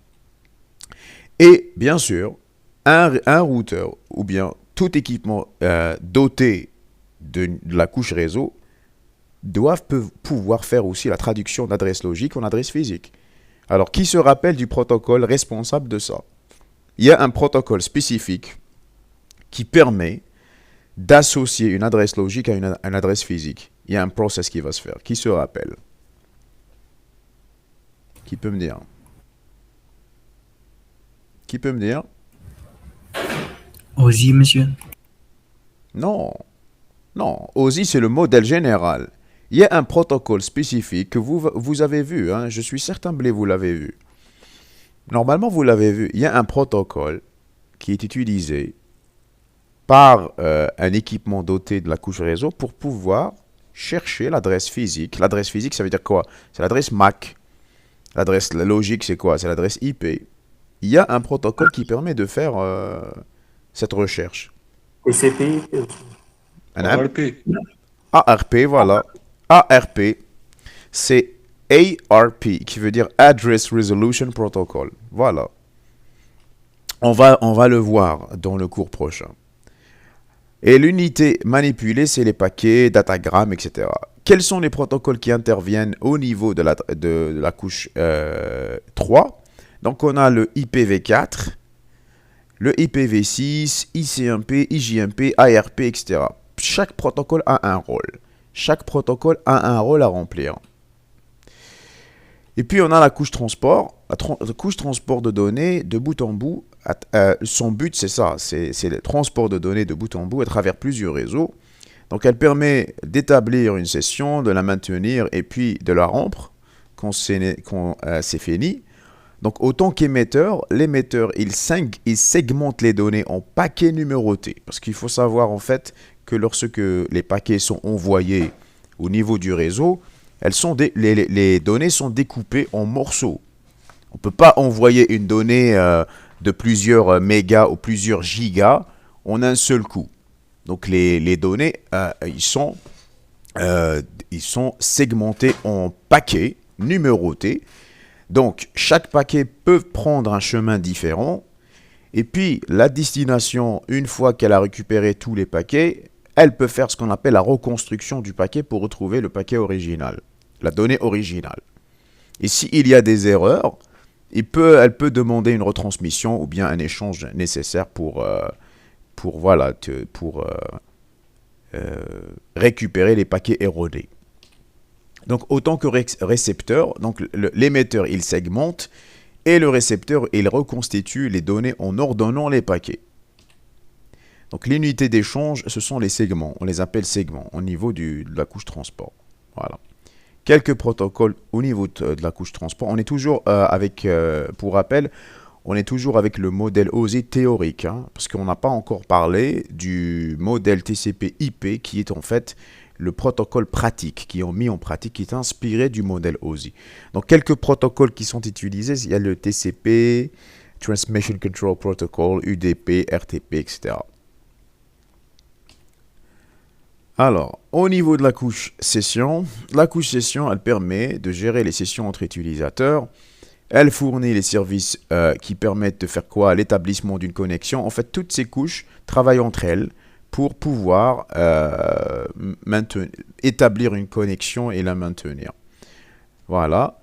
Et bien sûr, un routeur ou bien tout équipement doté de la couche réseau doivent pouvoir faire aussi la traduction d'adresse logique en adresse physique. Alors, qui se rappelle du protocole responsable de ça? Il y a un protocole spécifique qui permet d'associer une adresse logique à une adresse physique. Il y a un process qui va se faire. Qui se rappelle? Qui peut me dire? Qui peut me dire? OSI, monsieur. Non, non. OSI, c'est le modèle général. Il y a un protocole spécifique que vous avez vu. Hein. Je suis certain, Blé, vous l'avez vu. Normalement, vous l'avez vu. Il y a un protocole qui est utilisé par un équipement doté de la couche réseau pour pouvoir chercher l'adresse physique. L'adresse physique, ça veut dire quoi? C'est l'adresse MAC. L'adresse logique, c'est quoi? C'est l'adresse IP. Il y a un protocole qui permet de faire cette recherche. TCP. Un RP. ARP, voilà. ARP, c'est ARP, qui veut dire Address Resolution Protocol. Voilà. On va le voir dans le cours prochain. Et l'unité manipulée, c'est les paquets, datagrammes, etc. Quels sont les protocoles qui interviennent au niveau de la couche 3? Donc, on a le IPv4, le IPv6, ICMP, IJMP, ARP, etc. Chaque protocole a un rôle. Chaque protocole a un rôle à remplir. Et puis, on a la couche transport. La couche transport de données de bout en bout. Son but, c'est ça. C'est le transport de données de bout en bout à travers plusieurs réseaux. Donc, elle permet d'établir une session, de la maintenir et puis de la rompre quand c'est fini. Donc, autant qu'émetteur, l'émetteur, il segmente les données en paquets numérotés. Parce qu'il faut savoir, en fait, que lorsque les paquets sont envoyés au niveau du réseau, les données sont découpées en morceaux. On ne peut pas envoyer une donnée de plusieurs mégas ou plusieurs gigas en un seul coup. Donc, les données, ils sont segmentés en paquets numérotés. Donc, chaque paquet peut prendre un chemin différent. Et puis, la destination, une fois qu'elle a récupéré tous les paquets, elle peut faire ce qu'on appelle la reconstruction du paquet pour retrouver le paquet original, la donnée originale. Et s'il y a des erreurs, elle peut demander une retransmission ou bien un échange nécessaire pour récupérer les paquets erronés. Donc, autant que récepteur, donc l'émetteur, il segmente et le récepteur, il reconstitue les données en ordonnant les paquets. Donc, l'unité d'échange, ce sont les segments. On les appelle segments au niveau de la couche transport. Voilà. Quelques protocoles au niveau de la couche transport. On est toujours pour rappel, on est toujours avec le modèle OSI théorique, hein, parce qu'on n'a pas encore parlé du modèle TCP/IP qui est en fait le protocole pratique, qui est mis en pratique, qui est inspiré du modèle OSI. Donc, quelques protocoles qui sont utilisés, il y a le TCP, Transmission Control Protocol, UDP, RTP, etc. Alors, au niveau de la couche session, elle permet de gérer les sessions entre utilisateurs. Elle fournit les services qui permettent de faire quoi? L'établissement d'une connexion. En fait, toutes ces couches travaillent entre elles pour pouvoir établir une connexion et la maintenir. Voilà.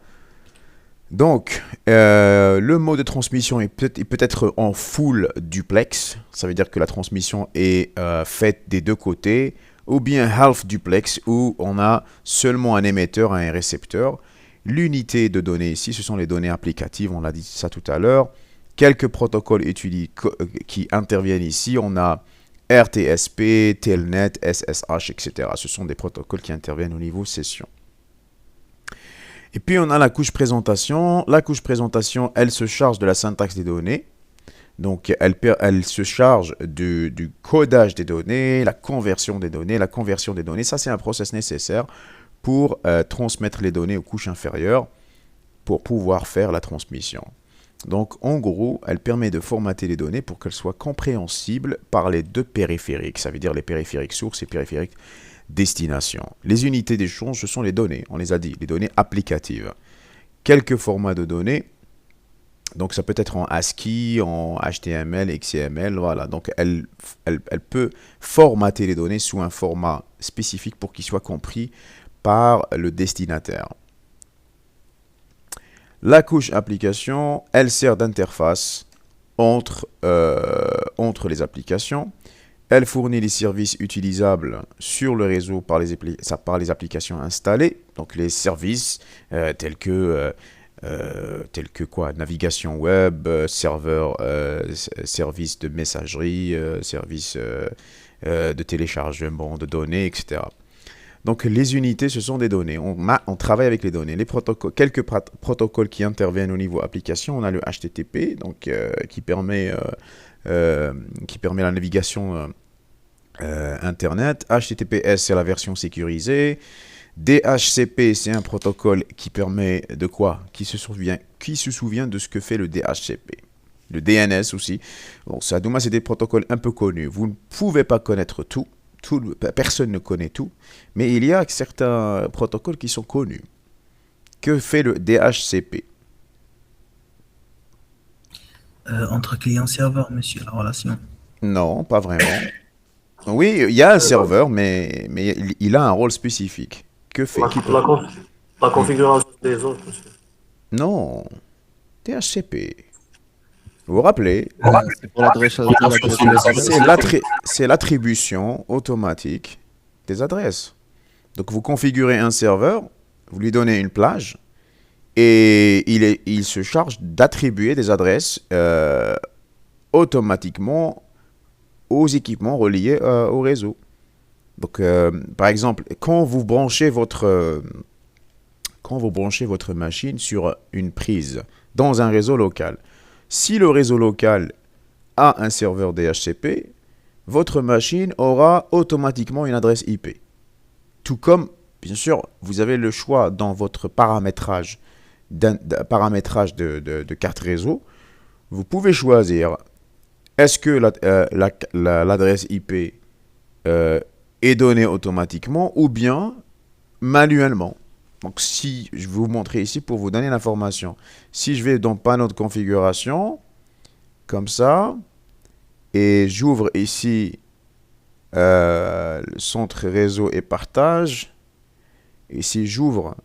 Donc, le mode de transmission peut être en full duplex. Ça veut dire que la transmission est faite des deux côtés. Ou bien half duplex, où on a seulement un émetteur et un récepteur. L'unité de données ici, ce sont les données applicatives, on l'a dit ça tout à l'heure. Quelques protocoles qui interviennent ici, on a RTSP, Telnet, SSH, etc. Ce sont des protocoles qui interviennent au niveau session. Et puis on a la couche présentation. La couche présentation, elle se charge de la syntaxe des données. Donc, elle se charge du codage des données, la conversion des données. La conversion des données, ça c'est un process nécessaire pour transmettre les données aux couches inférieures pour pouvoir faire la transmission. Donc, en gros, elle permet de formater les données pour qu'elles soient compréhensibles par les deux périphériques. Ça veut dire les périphériques sources et périphériques destination. Les unités d'échange, ce sont les données, on les a dit, les données applicatives. Quelques formats de données. Donc, ça peut être en ASCII, en HTML, XML, voilà. Donc, elle peut formater les données sous un format spécifique pour qu'il soit compris par le destinataire. La couche application, elle sert d'interface entre les applications. Elle fournit les services utilisables sur le réseau par les applications installées. Donc les services tels que quoi, navigation web, serveur, service de messagerie, service de téléchargement de données, etc. Donc les unités, ce sont des données. On travaille avec les données. Les protocoles, quelques protocoles qui interviennent au niveau application. On a le HTTP, donc qui permet la navigation Internet. HTTPS, c'est la version sécurisée. DHCP, c'est un protocole qui permet de quoi? Qui se souvient de ce que fait le DHCP. Le DNS aussi. Bon, ça, Douma, c'est des protocoles un peu connus. Vous ne pouvez pas connaître tout. Personne ne connaît tout. Mais il y a certains protocoles qui sont connus. Que fait le DHCP? Entre client-serveur, monsieur, la relation. Non, pas vraiment. Oui, il y a un serveur, mais il a un rôle spécifique. Que fait? La configuration des autres, monsieur. Non, DHCP. Vous vous rappelez? C'est pour l'adresse C'est l'attribution automatique des adresses. Donc vous configurez un serveur, vous lui donnez une plage, et il se charge d'attribuer des adresses automatiquement aux équipements reliés au réseau. Donc, par exemple, quand vous branchez votre machine sur une prise dans un réseau local, si le réseau local a un serveur DHCP, votre machine aura automatiquement une adresse IP. Tout comme, bien sûr, vous avez le choix dans votre paramétrage de carte réseau, vous pouvez choisir est-ce que l'adresse IP est donnée automatiquement ou bien manuellement. Donc, si je vais vous montrer ici pour vous donner l'information. Si je vais dans panneau de configuration, comme ça, et j'ouvre ici le centre réseau et partage, et si j'ouvre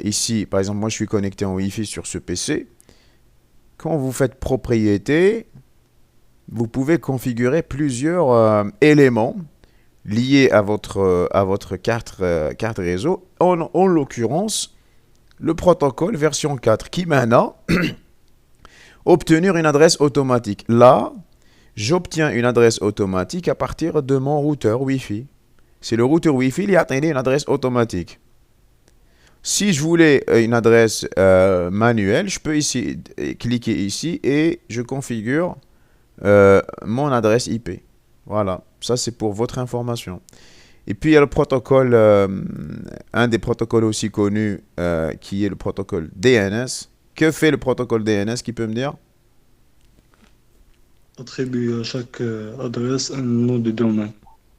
ici, par exemple, moi je suis connecté en Wi-Fi sur ce PC, quand vous faites propriété, vous pouvez configurer plusieurs éléments liés à votre carte réseau, en l'occurrence le protocole version 4 qui maintenant obtenir une adresse automatique. Là, j'obtiens une adresse automatique à partir de mon routeur Wi-Fi. C'est le routeur Wi-Fi qui a une adresse automatique. Si je voulais une adresse manuelle, je peux ici cliquer ici et je configure mon adresse IP. Voilà, ça c'est pour votre information. Et puis il y a le protocole, un des protocoles aussi connus qui est le protocole DNS. Que fait le protocole DNS, qui peut me dire? Attribue à chaque adresse un nom de domaine.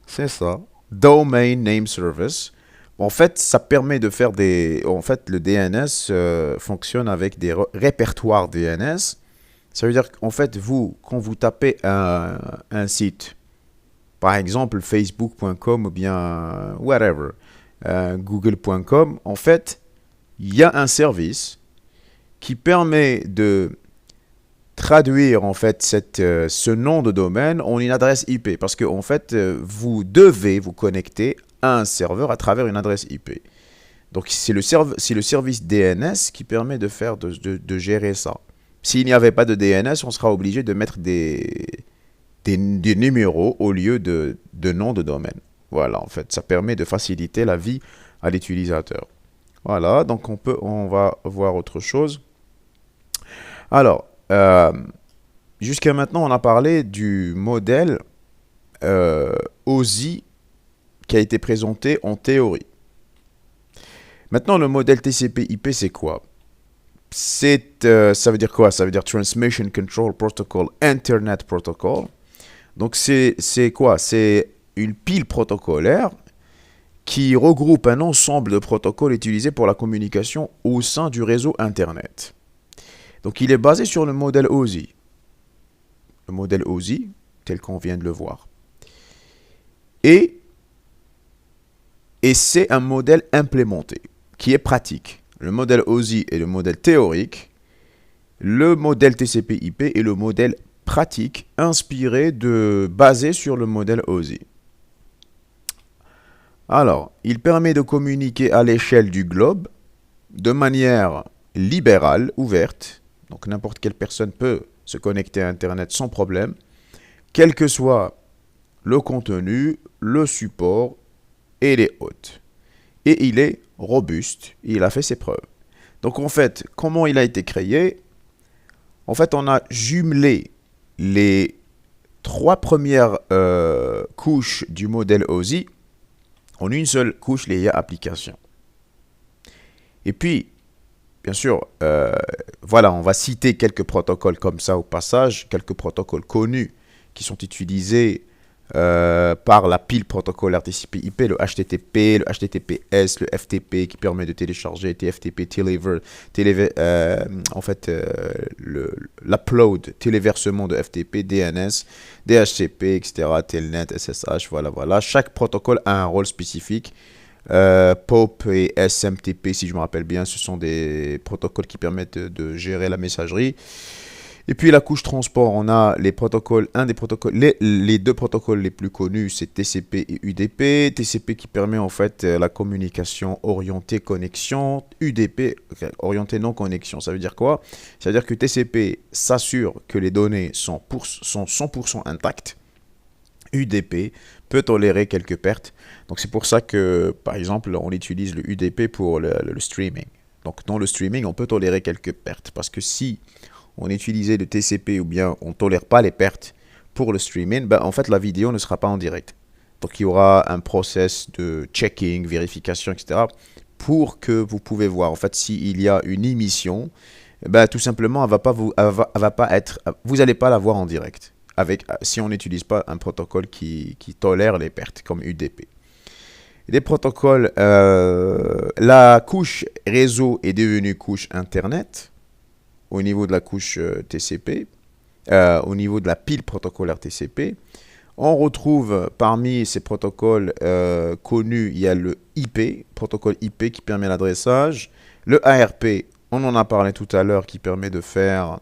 C'est ça. Domain Name Service. En fait, ça permet de faire des... En fait, le DNS fonctionne avec des répertoires DNS. Ça veut dire qu'en fait, quand vous tapez un site, par exemple facebook.com ou bien whatever, google.com, en fait, il y a un service qui permet de traduire en fait ce nom de domaine en une adresse IP. Parce que en fait, vous devez vous connecter à un serveur à travers une adresse IP. Donc c'est le service DNS qui permet de gérer ça. S'il n'y avait pas de DNS, on sera obligé de mettre des numéros au lieu de nom de domaine. Voilà, en fait, ça permet de faciliter la vie à l'utilisateur. Voilà, donc on va voir autre chose. Alors, jusqu'à maintenant, on a parlé du modèle OSI qui a été présenté en théorie. Maintenant, le modèle TCP/IP, c'est quoi? Ça veut dire quoi? Ça veut dire Transmission Control Protocol, Internet Protocol. Donc, c'est quoi? C'est une pile protocolaire qui regroupe un ensemble de protocoles utilisés pour la communication au sein du réseau Internet. Donc, il est basé sur le modèle OSI. Le modèle OSI, tel qu'on vient de le voir. Et Et c'est un modèle implémenté, qui est pratique. Le modèle OSI est le modèle théorique. Le modèle TCP/IP est le modèle pratique, basé sur le modèle OSI. Alors, il permet de communiquer à l'échelle du globe de manière libérale, ouverte. Donc n'importe quelle personne peut se connecter à Internet sans problème, quel que soit le contenu, le support et les hôtes. Et il est robuste, il a fait ses preuves. Donc en fait, comment il a été créé? En fait, on a jumelé les 3 premières couches du modèle OSI en une seule couche liée à application. Et puis, bien sûr, voilà, on va citer quelques protocoles comme ça au passage, quelques protocoles connus qui sont utilisés par la pile protocolaire TCP/IP, le HTTP, le HTTPS, le FTP qui permet de télécharger, TFTP, l'upload, téléversement de FTP, DNS, DHCP, etc., Telnet, SSH, voilà. Chaque protocole a un rôle spécifique. POP et SMTP, si je me rappelle bien, ce sont des protocoles qui permettent de gérer la messagerie. Et puis la couche transport, on a les protocoles, les 2 protocoles les plus connus, c'est TCP et UDP. TCP qui permet en fait la communication orientée connexion, UDP orientée non connexion. Ça veut dire quoi? Ça veut dire que TCP s'assure que les données sont 100% intactes. UDP peut tolérer quelques pertes. Donc c'est pour ça que, par exemple, on utilise le UDP pour le streaming. Donc dans le streaming, on peut tolérer quelques pertes. Parce que si on utilisait le TCP ou bien on ne tolère pas les pertes pour le streaming, ben, en fait la vidéo ne sera pas en direct. Donc il y aura un process de checking, vérification, etc. pour que vous pouvez voir. En fait, s'il y a une émission, ben, tout simplement, vous n'allez pas la voir en direct. Si on n'utilise pas un protocole qui tolère les pertes, comme UDP. Les protocoles, la couche réseau est devenue couche Internet au niveau de la couche TCP, au niveau de la pile protocolaire TCP. On retrouve parmi ces protocoles connus, il y a le IP, protocole IP qui permet l'adressage. Le ARP, on en a parlé tout à l'heure, qui permet de faire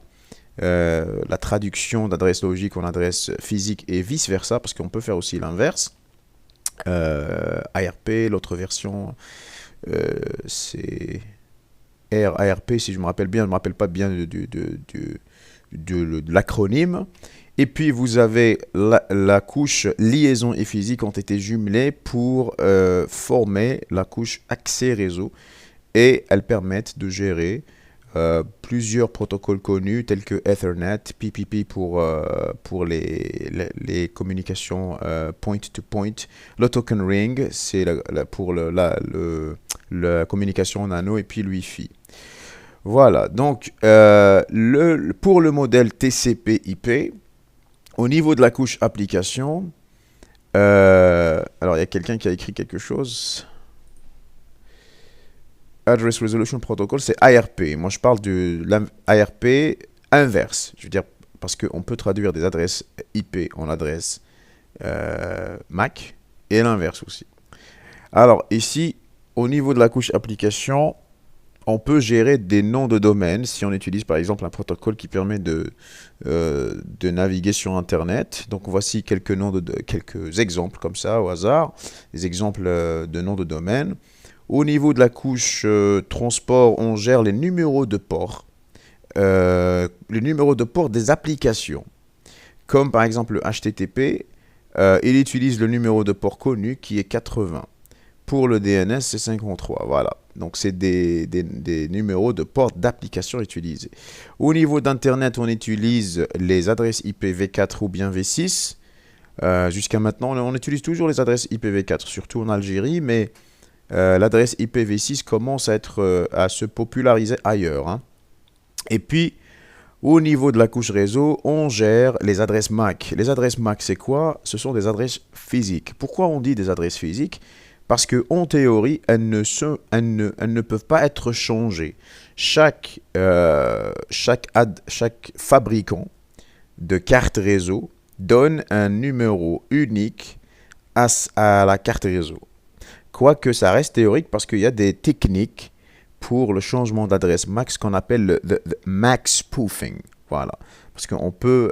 la traduction d'adresse logique en adresse physique et vice-versa, parce qu'on peut faire aussi l'inverse. ARP, l'autre version, c'est ARP, si je me rappelle bien, je ne me rappelle pas bien de l'acronyme. Et puis vous avez la couche liaison et physique ont été jumelées pour former la couche accès réseau, et elles permettent de gérer plusieurs protocoles connus tels que Ethernet, PPP pour les communications point-to-point, le token ring, c'est pour la communication en anneau, et puis le Wi-Fi. Voilà, donc pour le modèle TCP/IP, au niveau de la couche application, alors il y a quelqu'un qui a écrit quelque chose. Address Resolution Protocol, c'est ARP. Moi, je parle de l'ARP inverse. Je veux dire, parce qu'on peut traduire des adresses IP en adresse MAC, et l'inverse aussi. Alors, ici, au niveau de la couche application, on peut gérer des noms de domaine si on utilise par exemple un protocole qui permet de naviguer sur Internet. Donc voici quelques exemples comme ça au hasard, des exemples de noms de domaine. Au niveau de la couche transport, on gère les numéros de port, des applications. Comme par exemple le HTTP, il utilise le numéro de port connu qui est 80. Pour le DNS, c'est 53. Voilà. Donc, c'est des numéros de port d'application utilisés. Au niveau d'Internet, on utilise les adresses IPv4 ou bien V6. Jusqu'à maintenant, on utilise toujours les adresses IPv4, surtout en Algérie, mais l'adresse IPv6 commence à se populariser ailleurs. Hein. Et puis, au niveau de la couche réseau, on gère les adresses MAC. Les adresses MAC, c'est quoi? Ce sont des adresses physiques. Pourquoi on dit des adresses physiques? Parce qu'en théorie, elles ne peuvent pas être changées. Chaque fabricant de carte réseau donne un numéro unique à la carte réseau. quoique ça reste théorique parce qu'il y a des techniques pour le changement d'adresse MAC, ce qu'on appelle le MAC spoofing. Voilà. Parce qu'on peut,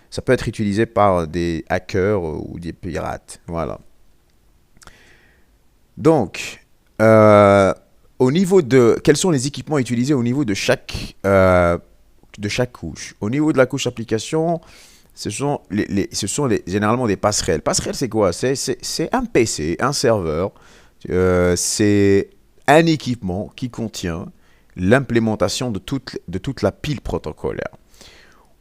ça peut être utilisé par des hackers ou des pirates. Voilà. Donc, au niveau de quels sont les équipements utilisés au niveau de chaque couche. Au niveau de la couche application, ce sont généralement des passerelles. Passerelle, c'est quoi? C'est un PC, un serveur. C'est un équipement qui contient l'implémentation de toute la pile protocolaire.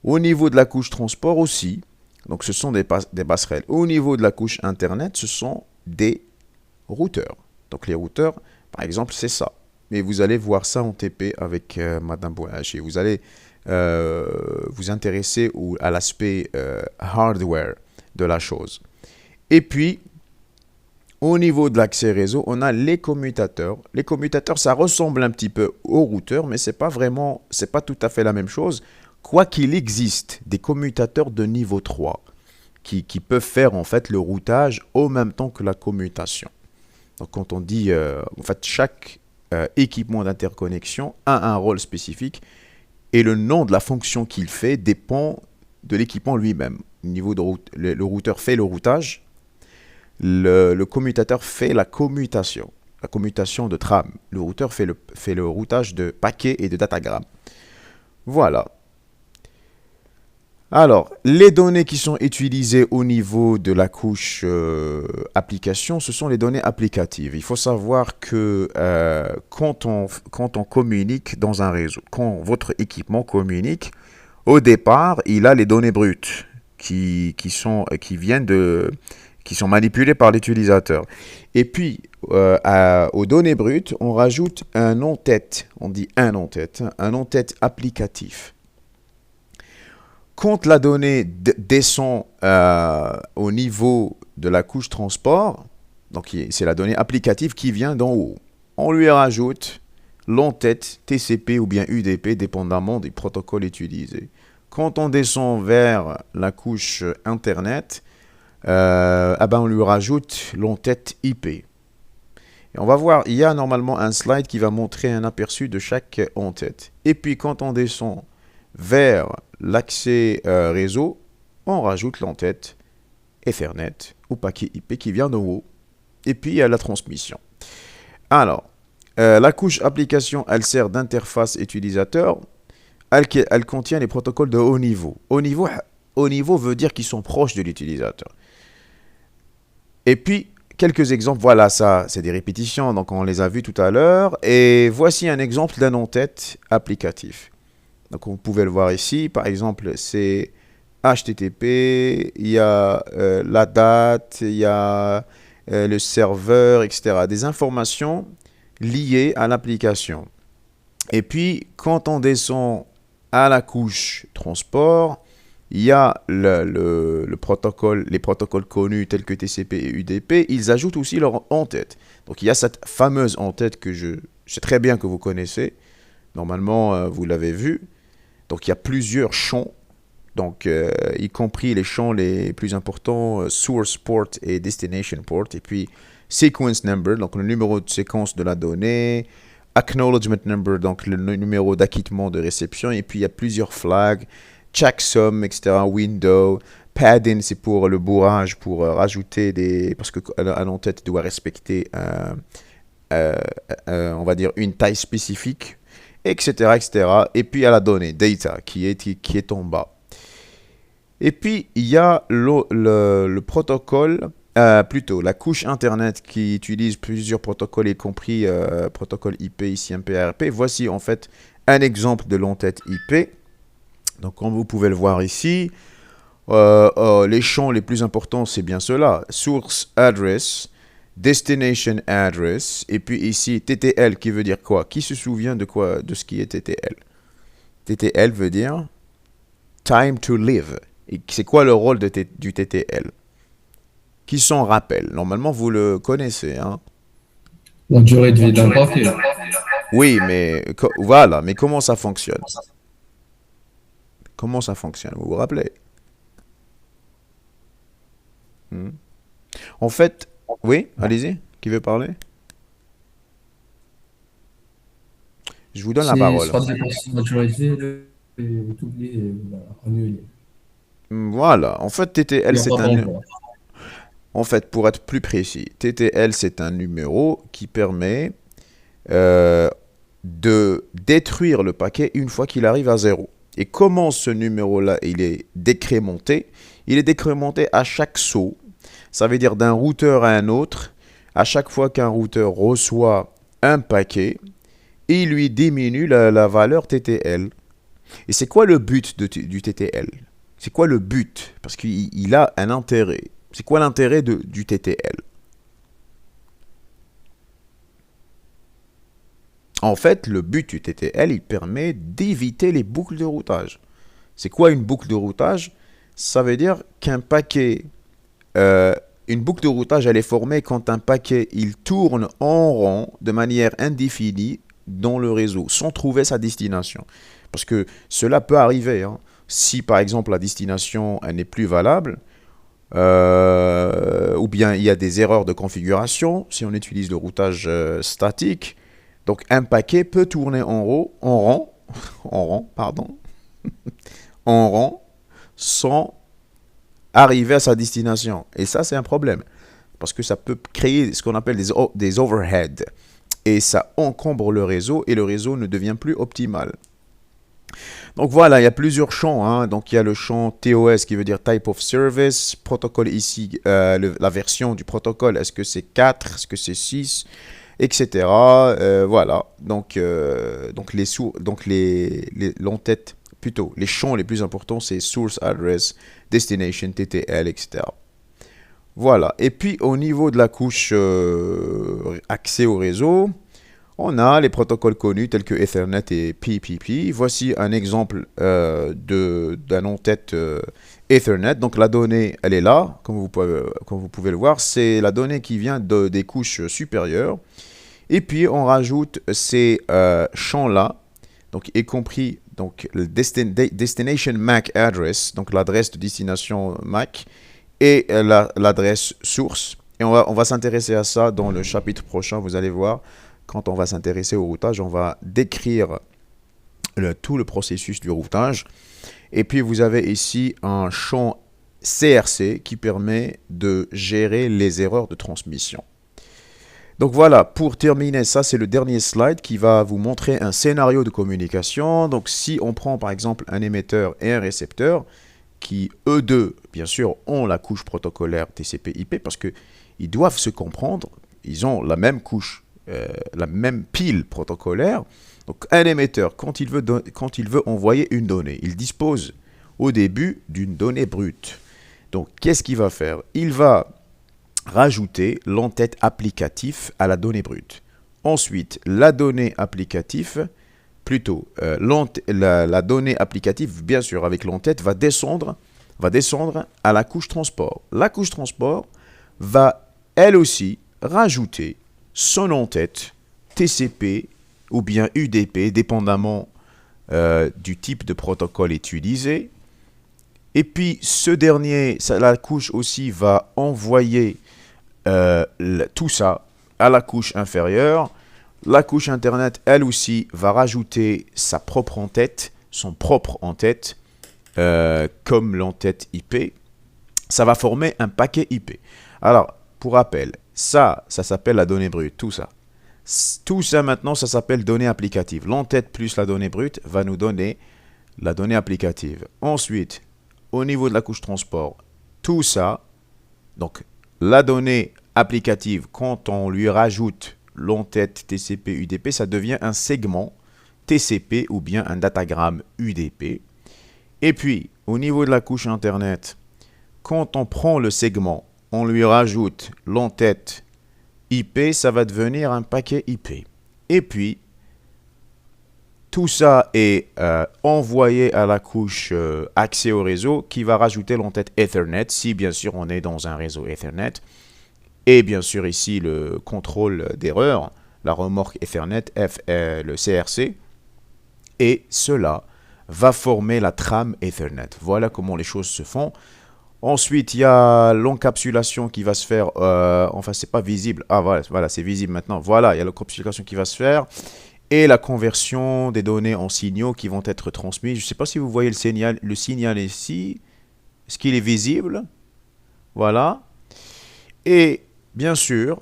Au niveau de la couche transport aussi, donc ce sont des passerelles. Au niveau de la couche Internet, ce sont des routeurs. Donc les routeurs, par exemple, c'est ça. Mais vous allez voir ça en TP avec Madame Bouachi. Vous allez vous intéresser à l'aspect hardware de la chose. Et puis, au niveau de l'accès réseau, on a les commutateurs. Les commutateurs, ça ressemble un petit peu aux routeurs, mais c'est pas tout à fait la même chose. Quoi qu'il existe des commutateurs de niveau 3 qui peuvent faire en fait le routage au même temps que la commutation. Donc quand on dit, en fait, chaque équipement d'interconnexion a un rôle spécifique et le nom de la fonction qu'il fait dépend de l'équipement lui-même. Au niveau de le routeur fait le routage, le commutateur fait la commutation de trame. Le routeur fait le routage de paquets et de datagrammes. Voilà. Alors, les données qui sont utilisées au niveau de la couche application, ce sont les données applicatives. Il faut savoir que quand on communique dans un réseau, quand votre équipement communique, au départ, il a les données brutes qui sont manipulées par l'utilisateur. Et puis, aux données brutes, on rajoute un nom-tête. On dit un nom-tête applicatif. Quand la donnée descend au niveau de la couche transport, donc c'est la donnée applicative qui vient d'en haut, on lui rajoute l'entête TCP ou bien UDP, dépendamment des protocoles utilisés. Quand on descend vers la couche Internet, on lui rajoute l'entête IP. Et on va voir, il y a normalement un slide qui va montrer un aperçu de chaque entête. Et puis quand on descend vers l'accès réseau, on rajoute l'entête Ethernet ou paquet IP qui vient d'en haut. Et puis il y a la transmission. Alors, la couche application, elle sert d'interface utilisateur. Elle contient les protocoles de haut niveau. Haut niveau veut dire qu'ils sont proches de l'utilisateur. Et puis, quelques exemples. Voilà, ça, c'est des répétitions. Donc, on les a vus tout à l'heure. Et voici un exemple d'un entête applicatif. Donc, vous pouvez le voir ici. Par exemple, c'est HTTP, il y a la date, il y a le serveur, etc. Des informations liées à l'application. Et puis, quand on descend à la couche transport, il y a le protocole, les protocoles connus tels que TCP et UDP. Ils ajoutent aussi leur entête. Donc, il y a cette fameuse entête que je sais très bien que vous connaissez. Normalement, vous l'avez vu. Donc, il y a plusieurs champs, donc, y compris les champs les plus importants, source port et destination port, et puis sequence number, donc le numéro de séquence de la donnée, acknowledgement number, donc le numéro d'acquittement de réception, et puis il y a plusieurs flags, checksum, etc., window, padding, c'est pour le bourrage, pour rajouter parce qu'un en-tête doit respecter, on va dire, une taille spécifique, etc., etc. Et puis il y a la donnée, data, qui est en bas. Et puis il y a le protocole, plutôt la couche Internet qui utilise plusieurs protocoles, y compris protocole IP, ici MPRP. Voici en fait un exemple de l'entête IP. Donc comme vous pouvez le voir ici, les champs les plus importants, c'est bien cela. Source address, destination address, et puis ici TTL qui veut dire quoi? Qui se souvient de quoi, de ce qui est TTL? TTL veut dire time to live. Et c'est quoi le rôle du TTL? Qui s'en rappelle? Normalement, vous le connaissez, hein? La durée de vie d'un papier. Oui, mais voilà, mais comment ça fonctionne? Comment ça fonctionne? Vous vous rappelez? En fait, oui, allez-y. qui veut parler? Je vous donne la parole. soit dépassé la durée de vie et tout oublié, annulé. Voilà. En fait, Il TTL, n'y a c'est pas un... d'envoi. En fait, pour être plus précis, TTL, c'est un numéro qui permet euh, de détruire le paquet une fois qu'il arrive à zéro. Et comment ce numéro-là, il est décrémenté? Il est décrémenté à chaque saut. Ça veut dire d'un routeur à un autre. À chaque fois qu'un routeur reçoit un paquet, il lui diminue la valeur TTL. Et c'est quoi le but du TTL? C'est quoi le but? Parce qu'il a un intérêt. C'est quoi l'intérêt du TTL? En fait, le but du TTL, il permet d'éviter les boucles de routage. C'est quoi une boucle de routage? Ça veut dire qu'un paquet, une boucle de routage, elle est formée quand un paquet, il tourne en rond de manière indéfinie dans le réseau, sans trouver sa destination. Parce que cela peut arriver, hein. Si par exemple la destination elle n'est plus valable, ou bien il y a des erreurs de configuration, si on utilise le routage statique, donc un paquet peut tourner en rond, pardon, en rond, sans arriver à sa destination. Et ça, c'est un problème, parce que ça peut créer ce qu'on appelle des overheads, et ça encombre le réseau, et le réseau ne devient plus optimal. Donc voilà, il y a plusieurs champs, hein. Donc il y a le champ TOS qui veut dire Type of Service, protocole ici, la version du protocole, est-ce que c'est 4, est-ce que c'est 6, etc. Voilà, donc l'entête, plutôt, les champs les plus importants, c'est Source Address, Destination, TTL, etc. Voilà, et puis au niveau de la couche accès au réseau, on a les protocoles connus tels que Ethernet et PPP. Voici un exemple d'un en-tête Ethernet. Donc la donnée, elle est là, comme vous pouvez le voir. C'est la donnée qui vient des couches supérieures. Et puis on rajoute ces champs-là, donc y compris donc, le Destination MAC Address, donc l'adresse de destination MAC, et l'adresse source. Et on va s'intéresser à ça dans le chapitre prochain, vous allez voir. Quand on va s'intéresser au routage, on va décrire tout le processus du routage. Et puis, vous avez ici un champ CRC qui permet de gérer les erreurs de transmission. Donc voilà, pour terminer, ça c'est le dernier slide qui va vous montrer un scénario de communication. Donc si on prend par exemple un émetteur et un récepteur, qui eux deux, bien sûr, ont la couche protocolaire TCP/IP parce qu'ils doivent se comprendre, ils ont la même couche, la même pile protocolaire. Donc un émetteur, quand il veut envoyer une donnée, il dispose au début d'une donnée brute. Donc qu'est-ce qu'il va faire? Il va rajouter l'entête applicatif à la donnée brute. Ensuite, la donnée applicative, la donnée applicative, bien sûr, avec l'entête, va descendre à la couche transport. La couche transport va, elle aussi, rajouter son entête TCP ou bien UDP, dépendamment du type de protocole utilisé. Et puis, ce dernier, la couche aussi va envoyer tout ça à la couche inférieure. La couche Internet, elle aussi, va rajouter sa propre entête, son propre entête, comme l'entête IP. Ça va former un paquet IP. Alors, pour rappel, ça s'appelle la donnée brute, tout ça. Tout ça maintenant, ça s'appelle donnée applicative. L'entête plus la donnée brute va nous donner la donnée applicative. Ensuite, au niveau de la couche transport, tout ça, donc la donnée applicative, quand on lui rajoute l'entête TCP UDP, ça devient un segment TCP ou bien un datagramme UDP. Et puis, au niveau de la couche Internet, quand on prend le segment, on lui rajoute l'entête IP, ça va devenir un paquet IP. Et puis, tout ça est envoyé à la couche accès au réseau qui va rajouter l'entête Ethernet, si bien sûr on est dans un réseau Ethernet. Et bien sûr ici le contrôle d'erreur, la remorque Ethernet, le CRC. Et cela va former la trame Ethernet. Voilà comment les choses se font. Ensuite, il y a l'encapsulation qui va se faire. Enfin, c'est pas visible. Ah, voilà, voilà, c'est visible maintenant. Voilà, il y a l'encapsulation qui va se faire. Et la conversion des données en signaux qui vont être transmis. Je ne sais pas si vous voyez le signal ici. Est-ce qu'il est visible? Voilà. Et bien sûr,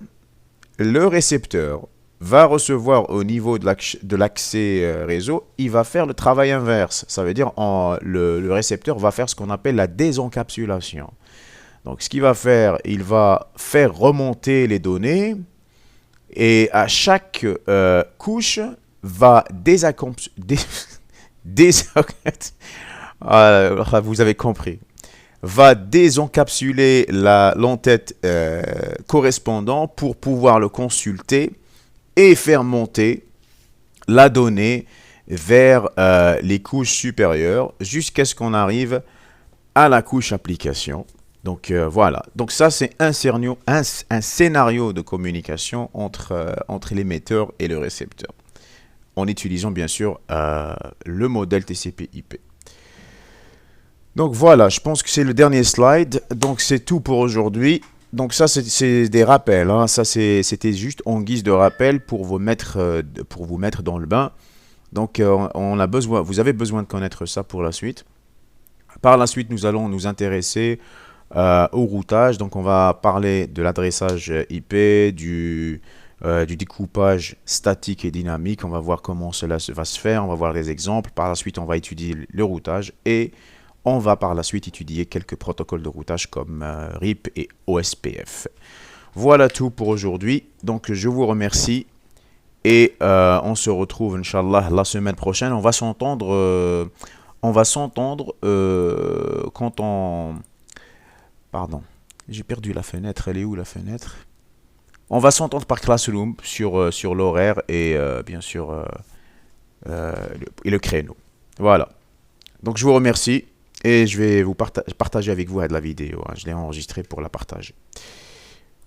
le récepteur va recevoir au niveau de l'accès réseau, il va faire le travail inverse. Ça veut dire le récepteur va faire ce qu'on appelle la désencapsulation. Donc ce qu'il va faire, il va faire remonter les données et à chaque couche va vous avez compris. Va désencapsuler l'entête correspondant pour pouvoir le consulter et faire monter la donnée vers les couches supérieures jusqu'à ce qu'on arrive à la couche application. Donc voilà. Donc ça c'est un scénario de communication entre l'émetteur et le récepteur, en utilisant bien sûr le modèle TCP/IP. Donc voilà, je pense que c'est le dernier slide. Donc c'est tout pour aujourd'hui. Donc ça c'est des rappels, hein. Ça c'était juste en guise de rappel pour vous mettre dans le bain. Donc vous avez besoin de connaître ça pour la suite. Par la suite, nous allons nous intéresser au routage. Donc on va parler de l'adressage IP, du découpage statique et dynamique. On va voir comment cela va se faire. On va voir des exemples. Par la suite, on va étudier le routage et on va par la suite étudier quelques protocoles de routage comme RIP et OSPF. Voilà tout pour aujourd'hui. Donc je vous remercie et on se retrouve Inch'Allah la semaine prochaine. On va s'entendre quand on... Pardon, j'ai perdu la fenêtre. Elle est où la fenêtre? On va s'entendre par Classroom sur l'horaire et bien sûr et le créneau. Voilà. Donc je vous remercie. Et je vais vous partager avec vous la vidéo. Hein. Je l'ai enregistrée pour la partager.